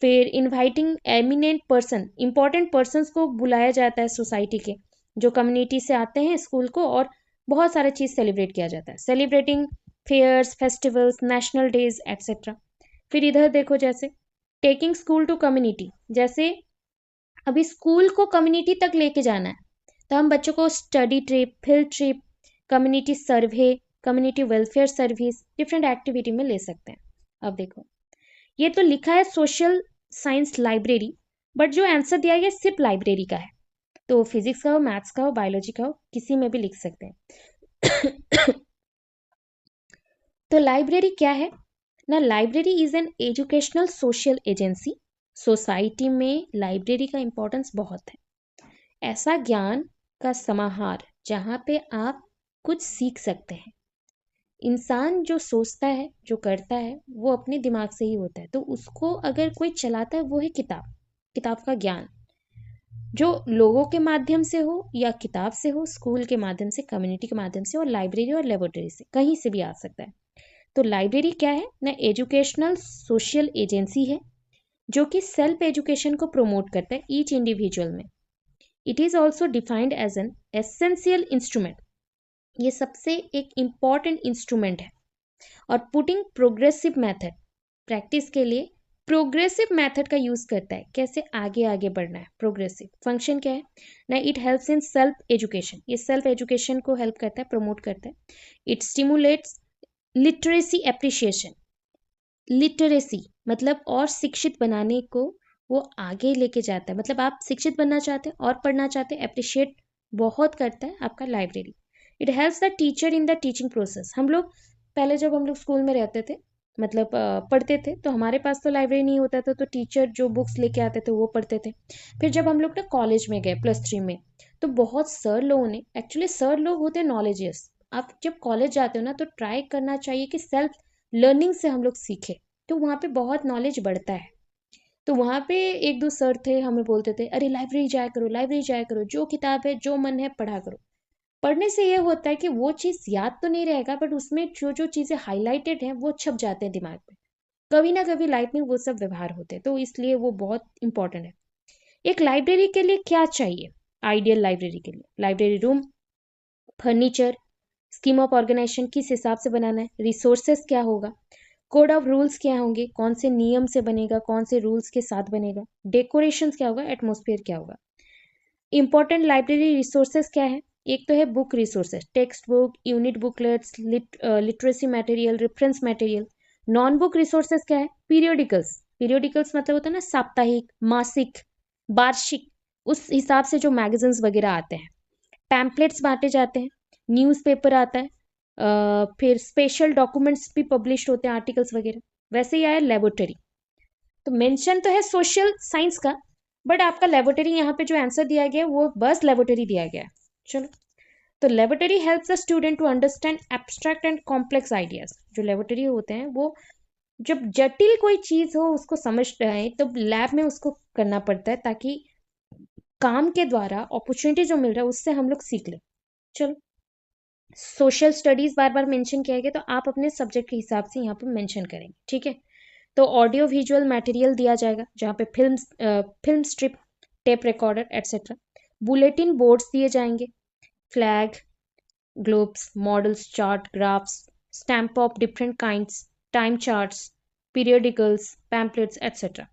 फिर inviting eminent person, important persons को बुलाया जाता है सोसाइटी के, जो कम्युनिटी से आते हैं स्कूल को, और बहुत सारे चीज़ सेलिब्रेट किया जाता है, celebrating fairs, festivals, national days etcetera. फिर इधर देखो, जैसे टेकिंग स्कूल टू कम्युनिटी, जैसे अभी स्कूल को कम्युनिटी तक लेके जाना है, तो हम बच्चों को study trip, field trip, community survey, community welfare service, different activity में ले सकते हैं। अब देखो, ये तो लिखा है सोशल साइंस लाइब्रेरी, बट जो आंसर दिया गया सिर्फ लाइब्रेरी का है। तो फिजिक्स का हो, मैथ्स का हो, बायोलॉजी का हो, किसी में भी लिख सकते हैं। तो लाइब्रेरी क्या है ना? Library is an educational social agency. Society में लाइब्रेरी का इंपॉर्टेंस बहुत है। ऐसा ज्ञान का समाहार जहाँ पे आप कुछ सीख सकते हैं। इंसान जो सोचता है, जो करता है, वो अपने दिमाग से ही होता है। तो उसको अगर कोई चलाता है, वो है किताब, किताब का ज्ञान, जो लोगों के माध्यम से हो या किताब से हो, स्कूल के माध्यम से, कम्युनिटी के माध्यम से, और लाइब्रेरी और लेबोरेटरी से, कहीं से भी आ सकता है। तो लाइब्रेरी क्या है ना? एजुकेशनल सोशल एजेंसी है, जो कि सेल्फ एजुकेशन को प्रमोट करता है ईच इंडिविजुअल में। It is also defined as an essential instrument, ये सबसे एक इम्पॉर्टेंट इंस्ट्रूमेंट है। और पुटिंग प्रोग्रेसिव मेथड, प्रैक्टिस के लिए प्रोग्रेसिव मेथड का यूज करता है, कैसे आगे आगे बढ़ना है। प्रोग्रेसिव फंक्शन क्या है ना? It helps in self education, ये सेल्फ एजुकेशन को हेल्प करता है, प्रमोट करता है। It stimulates literacy appreciation, literacy मतलब और शिक्षित बनाने को वो आगे लेके जाता है। मतलब आप शिक्षित बनना चाहते हैं और पढ़ना चाहते हैं, अप्रिशिएट बहुत करता है आपका library. It helps the teacher in the teaching process. हम लोग पहले जब हम लोग स्कूल में रहते थे, मतलब पढ़ते थे, तो हमारे पास तो लाइब्रेरी नहीं होता था, तो टीचर जो बुक्स लेके आते थे वो पढ़ते थे। फिर जब हम लोग ना कॉलेज में गए +3 में, तो बहुत सर लोगों ने, एक्चुअली सर लोग होते हैं नॉलेजियस। आप जब कॉलेज जाते हो ना, तो ट्राई करना चाहिए कि सेल्फ लर्निंग से हम लोग सीखें, तो वहाँ पे बहुत नॉलेज बढ़ता है। तो वहाँ पे एक दो सर थे, हमें बोलते थे, अरे लाइब्रेरी जाया करो, लाइब्रेरी जाया करो, जो किताब है जो मन है पढ़ा करो। पढ़ने से ये होता है कि वो चीज़ याद तो नहीं रहेगा, बट उसमें जो जो चीज़ें हाईलाइटेड हैं वो छप जाते हैं दिमाग में। कभी ना कभी लाइफ में वो सब व्यवहार होते हैं, तो इसलिए वो बहुत इंपॉर्टेंट है। एक लाइब्रेरी के लिए क्या चाहिए? आइडियल लाइब्रेरी के लिए library room, furniture, scheme of organisation किस हिसाब से बनाना है, रिसोर्सेस क्या होगा, कोड ऑफ रूल्स क्या होंगे, कौन से नियम से बनेगा, कौन से रूल्स के साथ बनेगा, डेकोरेशन क्या होगा, एटमोस्फेयर क्या होगा। इंपॉर्टेंट लाइब्रेरी रिसोर्सेज क्या है? एक तो है book resources, text book, unit booklets, literacy material, reference material. Non book resources क्या है? पीरियोडिकल्स। पीरियोडिकल्स मतलब होता है ना साप्ताहिक, मासिक, वार्षिक, उस हिसाब से जो मैगजीन्स वगैरह आते हैं। पैम्पलेट्स बांटे जाते हैं, न्यूज़पेपर आता है, फिर स्पेशल डॉक्यूमेंट्स भी पब्लिश होते हैं, आर्टिकल्स वगैरह। वैसे ही आया लेबोरेटरी। तो मेंशन तो है सोशल साइंस का, बट आपका लेबोरेटरी यहाँ पे जो आंसर दिया गया है वो बस लेबोरेटरी दिया गया है। चलो, तो laboratory helps the student to understand abstract and complex ideas. जो लेबोरेटरी होते हैं वो जब जटिल कोई चीज हो उसको समझ रहे हैं, तो लैब में उसको करना पड़ता है, ताकि काम के द्वारा अपॉर्चुनिटी जो मिल रहा है उससे हम लोग सीख लें। चलो, सोशल स्टडीज बार बार मेंशन किया गया, तो आप अपने सब्जेक्ट के हिसाब से यहाँ पे मेंशन करेंगे, ठीक है। तो ऑडियो विजुअल मटेरियल दिया जाएगा, जहाँ पे film strip, tape recorder etcetera. Bulletin boards दिए जाएंगे, flag, globes, models, chart, graphs, stamp of different kinds, time charts, periodicals, pamphlets etcetera.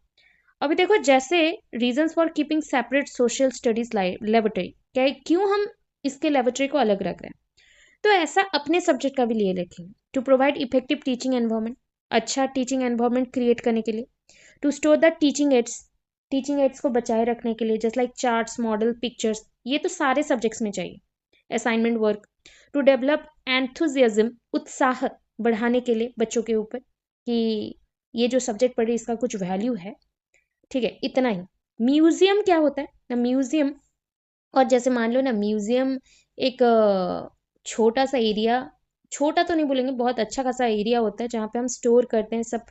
अभी देखो, जैसे reasons for keeping separate social studies laboratory, क्या क्यों हम इसके लेबोरेटरी को अलग रख रहे हैं? तो ऐसा अपने सब्जेक्ट का भी लिए रखेंगे। To provide effective teaching environment, अच्छा टीचिंग एनवायरनमेंट क्रिएट करने के लिए। To store the teaching aids को बचाए रखने के लिए, just like charts, model, pictures, ये तो सारे सब्जेक्ट्स में चाहिए। Assignment work. To develop enthusiasm, उत्साह बढ़ाने के लिए बच्चों के ऊपर कि ये जो सब्जेक्ट पढ़े इसका कुछ वैल्यू है, ठीक है, इतना ही। म्यूजियम क्या होता है ना? म्यूजियम, और जैसे मान लो ना, म्यूजियम एक छोटा सा एरिया, छोटा तो नहीं बोलेंगे, बहुत अच्छा खासा एरिया होता है जहाँ पे हम स्टोर करते हैं सब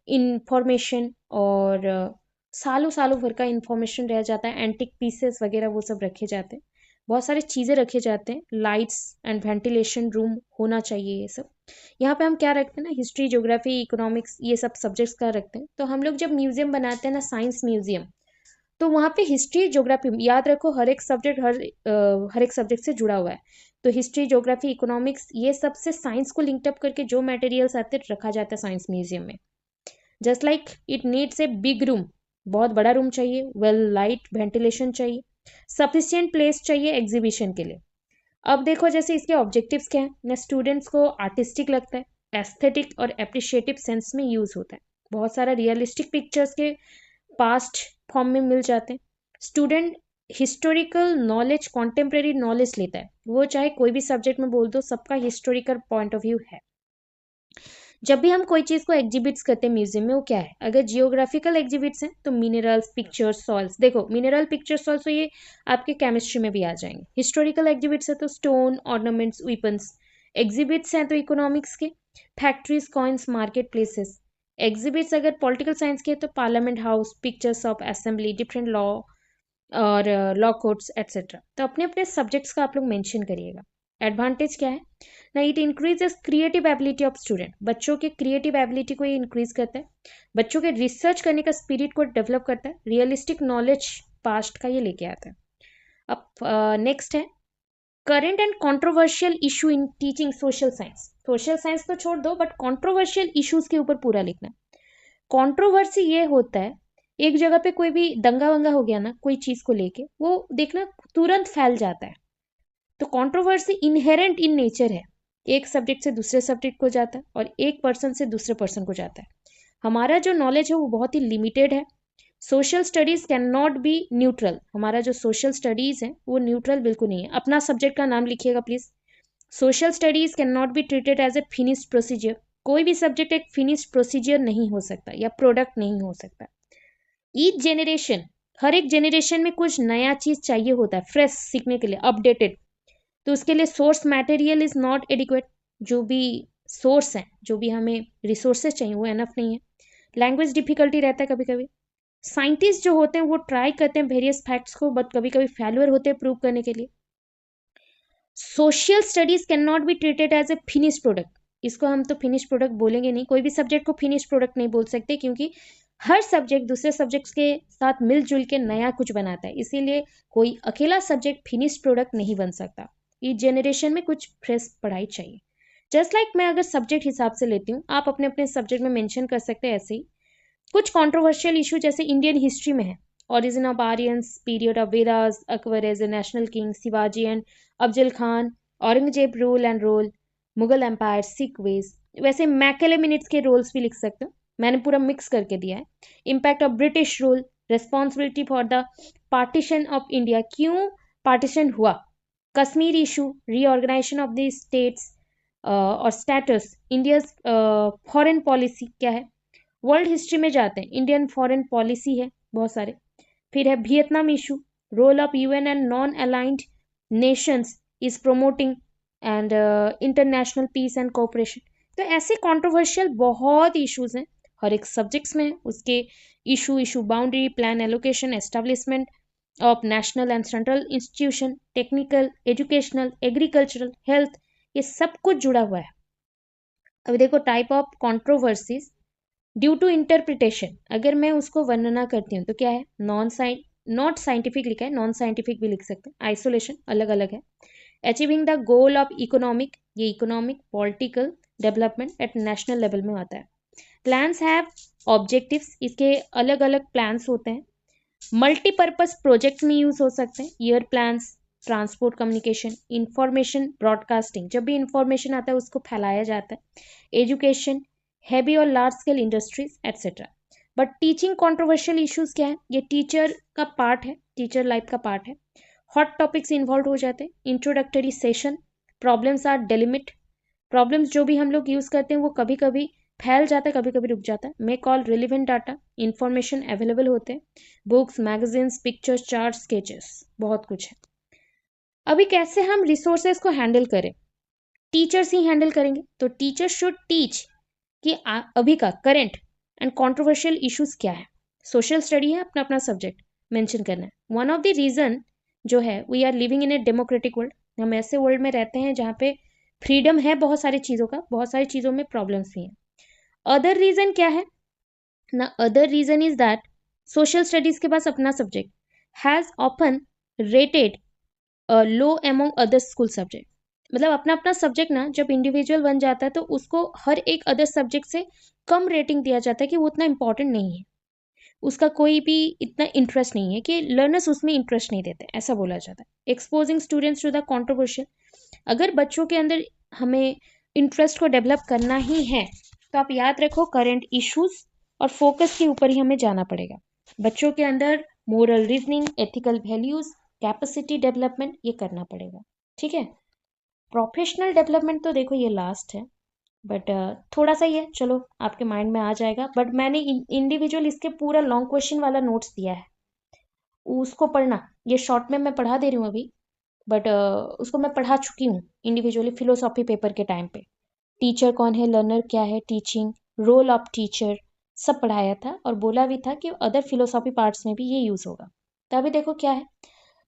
इंफॉर्मेशन, और सालों सालों भर का इंफॉर्मेशन रह जाता है, एंटिक पीसेस वगैरह वो सब रखे जाते हैं, बहुत सारी चीज़ें रखे जाते हैं, लाइट्स एंड वेंटिलेशन रूम होना चाहिए ये सब। यहाँ पे हम क्या रखते हैं ना, हिस्ट्री, ज्योग्राफी, इकोनॉमिक्स, ये सब सब्जेक्ट्स का रखते हैं। तो हम लोग जब म्यूजियम बनाते हैं ना, साइंस म्यूजियम, तो वहाँ पे हिस्ट्री, ज्योग्राफी, याद रखो हर एक सब्जेक्ट हर एक सब्जेक्ट से जुड़ा हुआ है। तो हिस्ट्री, ज्योग्राफी, इकोनॉमिक्स, ये सब से साइंस को लिंक्ड अप करके जो मटेरियल्स आते हैं रखा जाता है साइंस म्यूजियम में। Just like it needs a big room, बहुत बड़ा रूम चाहिए, वेल लाइट, वेंटिलेशन चाहिए, सफिशियंट प्लेस चाहिए एग्जीबिशन के लिए। अब देखो, जैसे इसके ऑब्जेक्टिव्स क्या है ना, स्टूडेंट्स को आर्टिस्टिक लगता है, एस्थेटिक और एप्रिशिएटिव सेंस में यूज होता है, बहुत सारा रियलिस्टिक पिक्चर्स के पास्ट फॉर्म में मिल जाते हैं। Student historical knowledge, contemporary knowledge लेता है, वो चाहे कोई भी सब्जेक्ट में बोल दो, सबका हिस्टोरिकल पॉइंट ऑफ व्यू है। जब भी हम कोई चीज़ को एग्जिबिट्स करते हैं म्यूजियम में, वो क्या है? अगर जियोग्राफिकल एग्जिबिट्स हैं तो मिनरल्स, पिक्चर्स, सॉइल्स, देखो मिनरल, पिक्चर्स, सॉइल्स, तो ये आपके केमिस्ट्री में भी आ जाएंगे। हिस्टोरिकल एग्जिबिट्स है तो स्टोन, ऑर्नामेंट्स, वेपन्स। एग्जिबिट्स हैं तो इकोनॉमिक्स के, factories, coins, market places. Exhibits अगर पॉलिटिकल साइंस के तो parliament house, pictures of assembly, different law और लॉ कोर्ट्स एटसेट्रा। तो अपने अपने सब्जेक्ट्स का आप लोग मेंशन करिएगा। एडवांटेज क्या है ना? It increases creative ability of student, बच्चों के क्रिएटिव एबिलिटी को ये इंक्रीज करता है, बच्चों के रिसर्च करने का स्पिरिट को डेवलप करता है, रियलिस्टिक नॉलेज पास्ट का ये लेके आता है। अब नेक्स्ट है current and controversial issue in teaching social science. Social science तो छोड़ दो, बट कंट्रोवर्शियल इश्यूज के ऊपर पूरा लिखना है। कंट्रोवर्सी ये होता है, एक जगह पे कोई भी दंगा वंगा हो गया ना कोई चीज को लेके, वो देखना तुरंत फैल जाता है। तो कंट्रोवर्सी इनहेरेंट इन नेचर है, एक सब्जेक्ट से दूसरे सब्जेक्ट को जाता है और एक पर्सन से दूसरे पर्सन को जाता है। हमारा जो नॉलेज है वो बहुत ही लिमिटेड है। Social studies can not B neutral, हमारा जो सोशल स्टडीज है वो न्यूट्रल बिल्कुल नहीं है। अपना सब्जेक्ट का नाम लिखिएगा please. Social studies can not be treated as a finished procedure, कोई भी सब्जेक्ट एक फिनिश्ड प्रोसीजर नहीं हो सकता या प्रोडक्ट नहीं हो सकता। ईच जेनरेशन, हर एक जेनरेशन में कुछ नया चीज चाहिए होता है फ्रेश सीखने के लिए, अपडेटेड। तो उसके लिए source material is not adequate, जो भी सोर्स है, जो भी हमें रिसोर्सेज चाहिए वो एनफ नहीं है। लैंग्वेज डिफिकल्टी रहता है कभी कभी। साइंटिस्ट जो होते हैं वो ट्राई करते हैं वेरियस फैक्ट्स को, बट कभी कभी फेल्यूर होते हैं प्रूव करने के लिए। Social studies can not be treated as a finish product, इसको हम तो फिनिश प्रोडक्ट बोलेंगे नहीं, कोई भी सब्जेक्ट को फिनिश प्रोडक्ट नहीं बोल सकते, क्योंकि हर सब्जेक्ट दूसरे सब्जेक्ट्स के साथ मिलजुल के नया कुछ बनाता है, इसीलिए कोई अकेला सब्जेक्ट फिनिश प्रोडक्ट नहीं बन सकता। इस जनरेशन में कुछ फ्रेश पढ़ाई चाहिए। जस्ट लाइक मैं अगर सब्जेक्ट हिसाब से लेती हूँ, आप अपने अपने सब्जेक्ट में मेंशन कर सकते हैं ऐसे ही। कुछ कंट्रोवर्शियल इशू जैसे इंडियन हिस्ट्री में है, origin of Aryans, period of Vedas, Akbar as a national king, Shivaji and Afzal Khan, Aurangzeb rule and role, Mughal empire, Sikh wars. वैसे मैकेलेमिनिट्स के रोल्स भी लिख सकते हो, मैंने पूरा मिक्स करके दिया है। Impact of British rule, responsibility for the partition of India, क्यों पार्टीशन हुआ, Kashmir issue, reorganisation of the states और स्टेटस, इंडिया फॉरेन पॉलिसी क्या है। वर्ल्ड हिस्ट्री में जाते हैं, इंडियन फॉरेन पॉलिसी है बहुत सारे। फिर है Vietnam issue, role of UN and non aligned nations is promoting and international peace and cooperation. तो ऐसे कंट्रोवर्शियल बहुत इश्यूज हैं हर एक सब्जेक्ट्स में, उसके issue boundary, plan allocation, establishment of national and central institution, technical, educational, agricultural, health, ये सब कुछ जुड़ा हुआ है। अभी देखो type of controversies due to interpretation, अगर मैं उसको वर्णना करती हूँ तो क्या है, नॉट साइंटिफिक लिखा है, नॉन साइंटिफिक भी लिख सकते हैं, आइसोलेशन अलग अलग है। Achieving the goal of economic, ये economic political development at national level में आता है। प्लान्स हैव ऑब्जेक्टिव्स, इसके अलग अलग प्लान्स होते हैं। मल्टीपर्पज प्रोजेक्ट में यूज हो सकते हैं, year plans, transport communication, information broadcasting, जब भी इंफॉर्मेशन आता है उसको फैलाया जाता है, एजुकेशन, हैवी और large scale industries etcetera. But teaching controversial issues क्या है, ये टीचर का पार्ट है, टीचर लाइफ का पार्ट है। हॉट टॉपिक्स इन्वॉल्व हो जाते हैं, introductory session, problems are delimit, problems जो भी हम लोग यूज करते हैं वो कभी कभी फैल जाता है, कभी कभी रुक जाता है। Make all relevant data, information available होते हैं, books, magazines, pictures, chart, sketches, बहुत कुछ है। अभी कैसे हम रिसोर्सेज को हैंडल करें, टीचर्स ही हैंडल करेंगे, तो टीचर शुड टीच कि अभी का करंट एंड कंट्रोवर्शियल इश्यूज क्या है। सोशल स्टडी है, अपना अपना सब्जेक्ट मेंशन करना है। वन ऑफ द रीजन जो है, we are living in a democratic world, हम ऐसे वर्ल्ड में रहते हैं जहाँ पे फ्रीडम है बहुत सारी चीज़ों का, बहुत सारी चीज़ों में प्रॉब्लम्स भी हैं। अदर रीजन क्या है ना, other reason is that social studies के पास अपना subject has often rated low among other school subject, मतलब अपना अपना सब्जेक्ट ना जब इंडिविजुअल बन जाता है तो उसको हर एक अदर सब्जेक्ट से कम रेटिंग दिया जाता है कि वो उतना इंपॉर्टेंट नहीं है, उसका कोई भी इतना इंटरेस्ट नहीं है, कि लर्नर्स उसमें इंटरेस्ट नहीं देते, ऐसा बोला जाता है। Exposing students to the controversial, अगर बच्चों के अंदर हमें इंटरेस्ट को डेवलप करना ही है तो आप याद रखो करंट इश्यूज और फोकस के ऊपर ही हमें जाना पड़ेगा। बच्चों के अंदर moral reasoning, ethical values, capacity development, ये करना पड़ेगा, ठीक है। प्रोफेशनल डेवलपमेंट तो देखो ये लास्ट है, बट थोड़ा सा ही है, चलो आपके माइंड में आ जाएगा। बट मैंने इंडिविजुअल इसके पूरा लॉन्ग क्वेश्चन वाला नोट्स दिया है, उसको पढ़ना, ये शॉर्ट में मैं पढ़ा दे रही हूँ अभी, बट उसको मैं पढ़ा चुकी हूँ इंडिविजुअली फिलोसॉफी पेपर के टाइम पे। टीचर कौन है, लर्नर क्या है, टीचिंग, रोल ऑफ टीचर, सब पढ़ाया था और बोला भी था कि अदर फिलोसॉफी पार्ट्स में भी ये यूज होगा। तो अभी देखो क्या है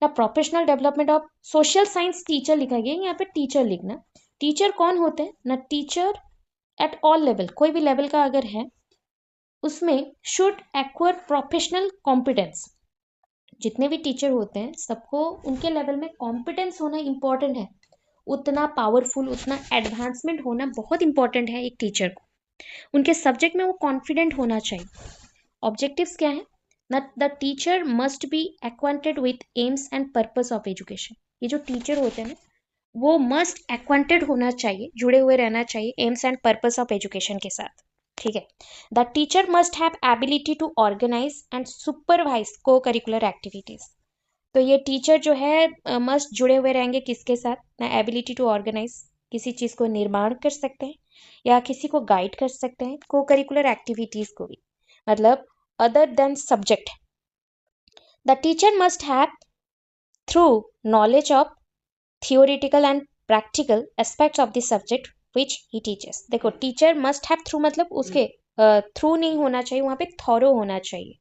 ना, professional development of social science teacher लिखा गया, यहाँ पे टीचर लिखना। टीचर कौन होते हैं ना, टीचर एट ऑल लेवल, कोई भी लेवल का अगर है उसमें शुड एक्वायर प्रोफेशनल कॉम्पिटेंस, जितने भी टीचर होते हैं सबको उनके लेवल में कॉम्पिटेंस होना इंपॉर्टेंट है, उतना पावरफुल, उतना एडवांसमेंट होना बहुत इंपॉर्टेंट है एक टीचर को, उनके सब्जेक्ट में वो कॉन्फिडेंट होना चाहिए। ऑब्जेक्टिव्स क्या है ना, the teacher must be acquainted with aims and purpose of education, ये जो टीचर होते हैं ना वो मस्ट एक्वांटेड होना चाहिए, जुड़े हुए रहना चाहिए aims and purpose of education के साथ। ठीक है। The teacher must have ability to organise and supervise co curricular activities. तो ये टीचर जो है मस्ट जुड़े हुए रहेंगे किसके साथ ना, एबिलिटी टू ऑर्गेनाइज, किसी चीज को निर्माण कर सकते हैं या किसी को गाइड कर सकते हैं, को करिकुलर एक्टिविटीज को भी, मतलब other than subject. The teacher must have through knowledge of theoretical and practical aspects of the subject which he teachers. देखो टीचर मस्ट हैव थ्रू मतलब उसके थ्रू नहीं होना चाहिए, वहां पे थॉरो होना चाहिए,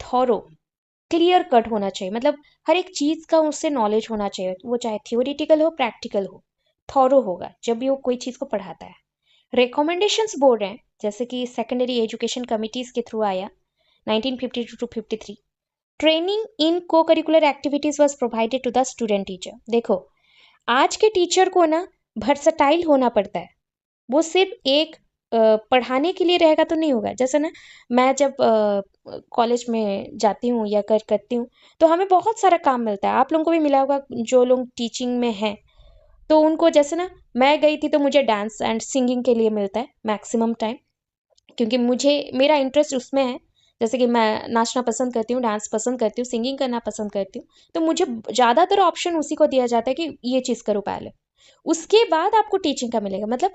थॉरो, क्लियर कट होना चाहिए, मतलब हर एक चीज का उससे नॉलेज होना चाहिए, वो चाहे थियोरिटिकल हो प्रैक्टिकल हो, थॉरो होगा जब भी वो कोई चीज को पढ़ाता है। रिकमेंडेशंस बोल रहे हैं जैसे कि सेकेंडरी एजुकेशन कमिटीज के थ्रू आया 1952 to 53। Training in co curricular activities was provided to the student teacher. देखो आज के टीचर को ना वर्सटाइल होना पड़ता है, वो सिर्फ एक पढ़ाने के लिए रहेगा तो नहीं होगा। जैसे ना मैं जब कॉलेज में जाती हूँ या करती हूँ तो हमें बहुत सारा काम मिलता है, आप लोगों को भी मिला होगा जो लोग टीचिंग में हैं, तो उनको जैसे ना मैं गई थी तो मुझे डांस एंड सिंगिंग के लिए मिलता है मैक्सिमम टाइम, क्योंकि मुझे मेरा इंटरेस्ट उसमें है। जैसे कि मैं नाचना पसंद करती हूँ, डांस पसंद करती हूँ, सिंगिंग करना पसंद करती हूँ, तो मुझे ज़्यादातर ऑप्शन उसी को दिया जाता है कि ये चीज़ करो पहले, उसके बाद आपको टीचिंग का मिलेगा। मतलब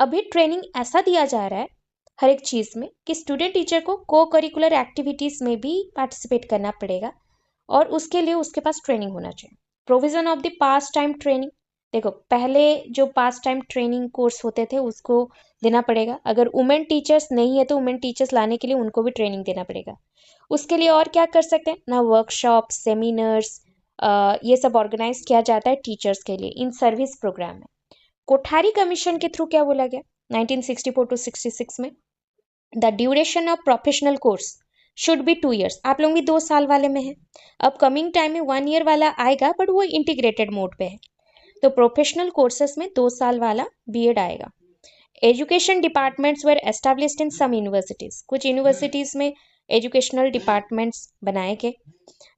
अभी ट्रेनिंग ऐसा दिया जा रहा है हर एक चीज़ में कि स्टूडेंट टीचर को करिकुलर एक्टिविटीज़ में भी पार्टिसिपेट करना पड़ेगा और उसके लिए उसके पास ट्रेनिंग होना चाहिए। Provision of the pass time training, देखो पहले जो पास टाइम ट्रेनिंग कोर्स होते थे उसको देना पड़ेगा, अगर वुमेन टीचर्स नहीं है तो वुमेन टीचर्स लाने के लिए उनको भी ट्रेनिंग देना पड़ेगा। उसके लिए और क्या कर सकते हैं ना, वर्कशॉप, सेमिनार्स, ये सब ऑर्गेनाइज किया जाता है टीचर्स के लिए इन सर्विस प्रोग्राम में। कोठारी कमीशन के थ्रू क्या बोला गया 1964 to 66 में, the duration of professional course should be 2 years। आप लोग भी 2 साल वाले में हैं, अब कमिंग टाइम में 1 year वाला आएगा बट वो इंटीग्रेटेड मोड पे है, तो प्रोफेशनल कोर्सेस में 2 साल वाला बीएड आएगा। Education departments were established in some universities, कुछ यूनिवर्सिटीज में एजुकेशनल डिपार्टमेंट्स बनाए गए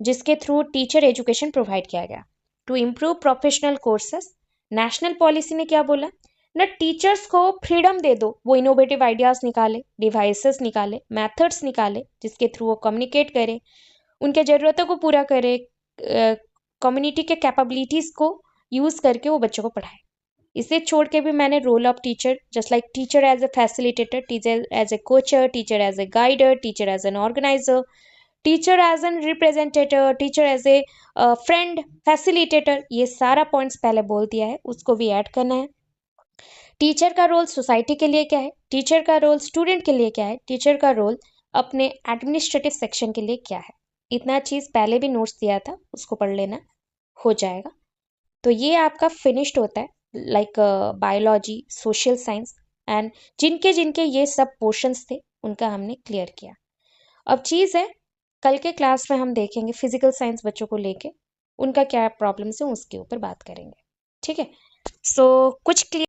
जिसके थ्रू टीचर एजुकेशन प्रोवाइड किया गया। To improve professional courses, national policy ने क्या बोला ना, टीचर्स को फ्रीडम दे दो, वो इनोवेटिव आइडियाज निकाले, डिवाइसेस निकाले, मेथड्स निकाले जिसके थ्रू वो कम्युनिकेट करे, उनके ज़रूरतों को पूरा करे, कम्युनिटी के कैपेबिलिटीज़ को यूज़ करके वो बच्चों को पढ़ाए। इसे छोड़ के भी मैंने role of teacher just like teacher as a facilitator, teacher as a coacher, teacher as a guider, teacher as an organiser, teacher as an representator, teacher as a friend, facilitator, ये सारा पॉइंट्स पहले बोल दिया है, उसको भी add करना है। टीचर का रोल सोसाइटी के लिए क्या है, टीचर का रोल स्टूडेंट के लिए क्या है, टीचर का रोल अपने एडमिनिस्ट्रेटिव सेक्शन के लिए क्या है, इतना चीज़ पहले भी नोट्स दिया था, उसको पढ़ लेना, हो जाएगा। तो ये आपका फिनिश्ड होता है like biology, social science and जिनके जिनके ये सब पोर्शंस थे उनका हमने क्लियर किया। अब चीज़ है कल के क्लास में हम देखेंगे फिजिकल साइंस बच्चों को लेके उनका क्या प्रॉब्लम्स है उसके ऊपर बात करेंगे, ठीक है। सो कुछ क्लियर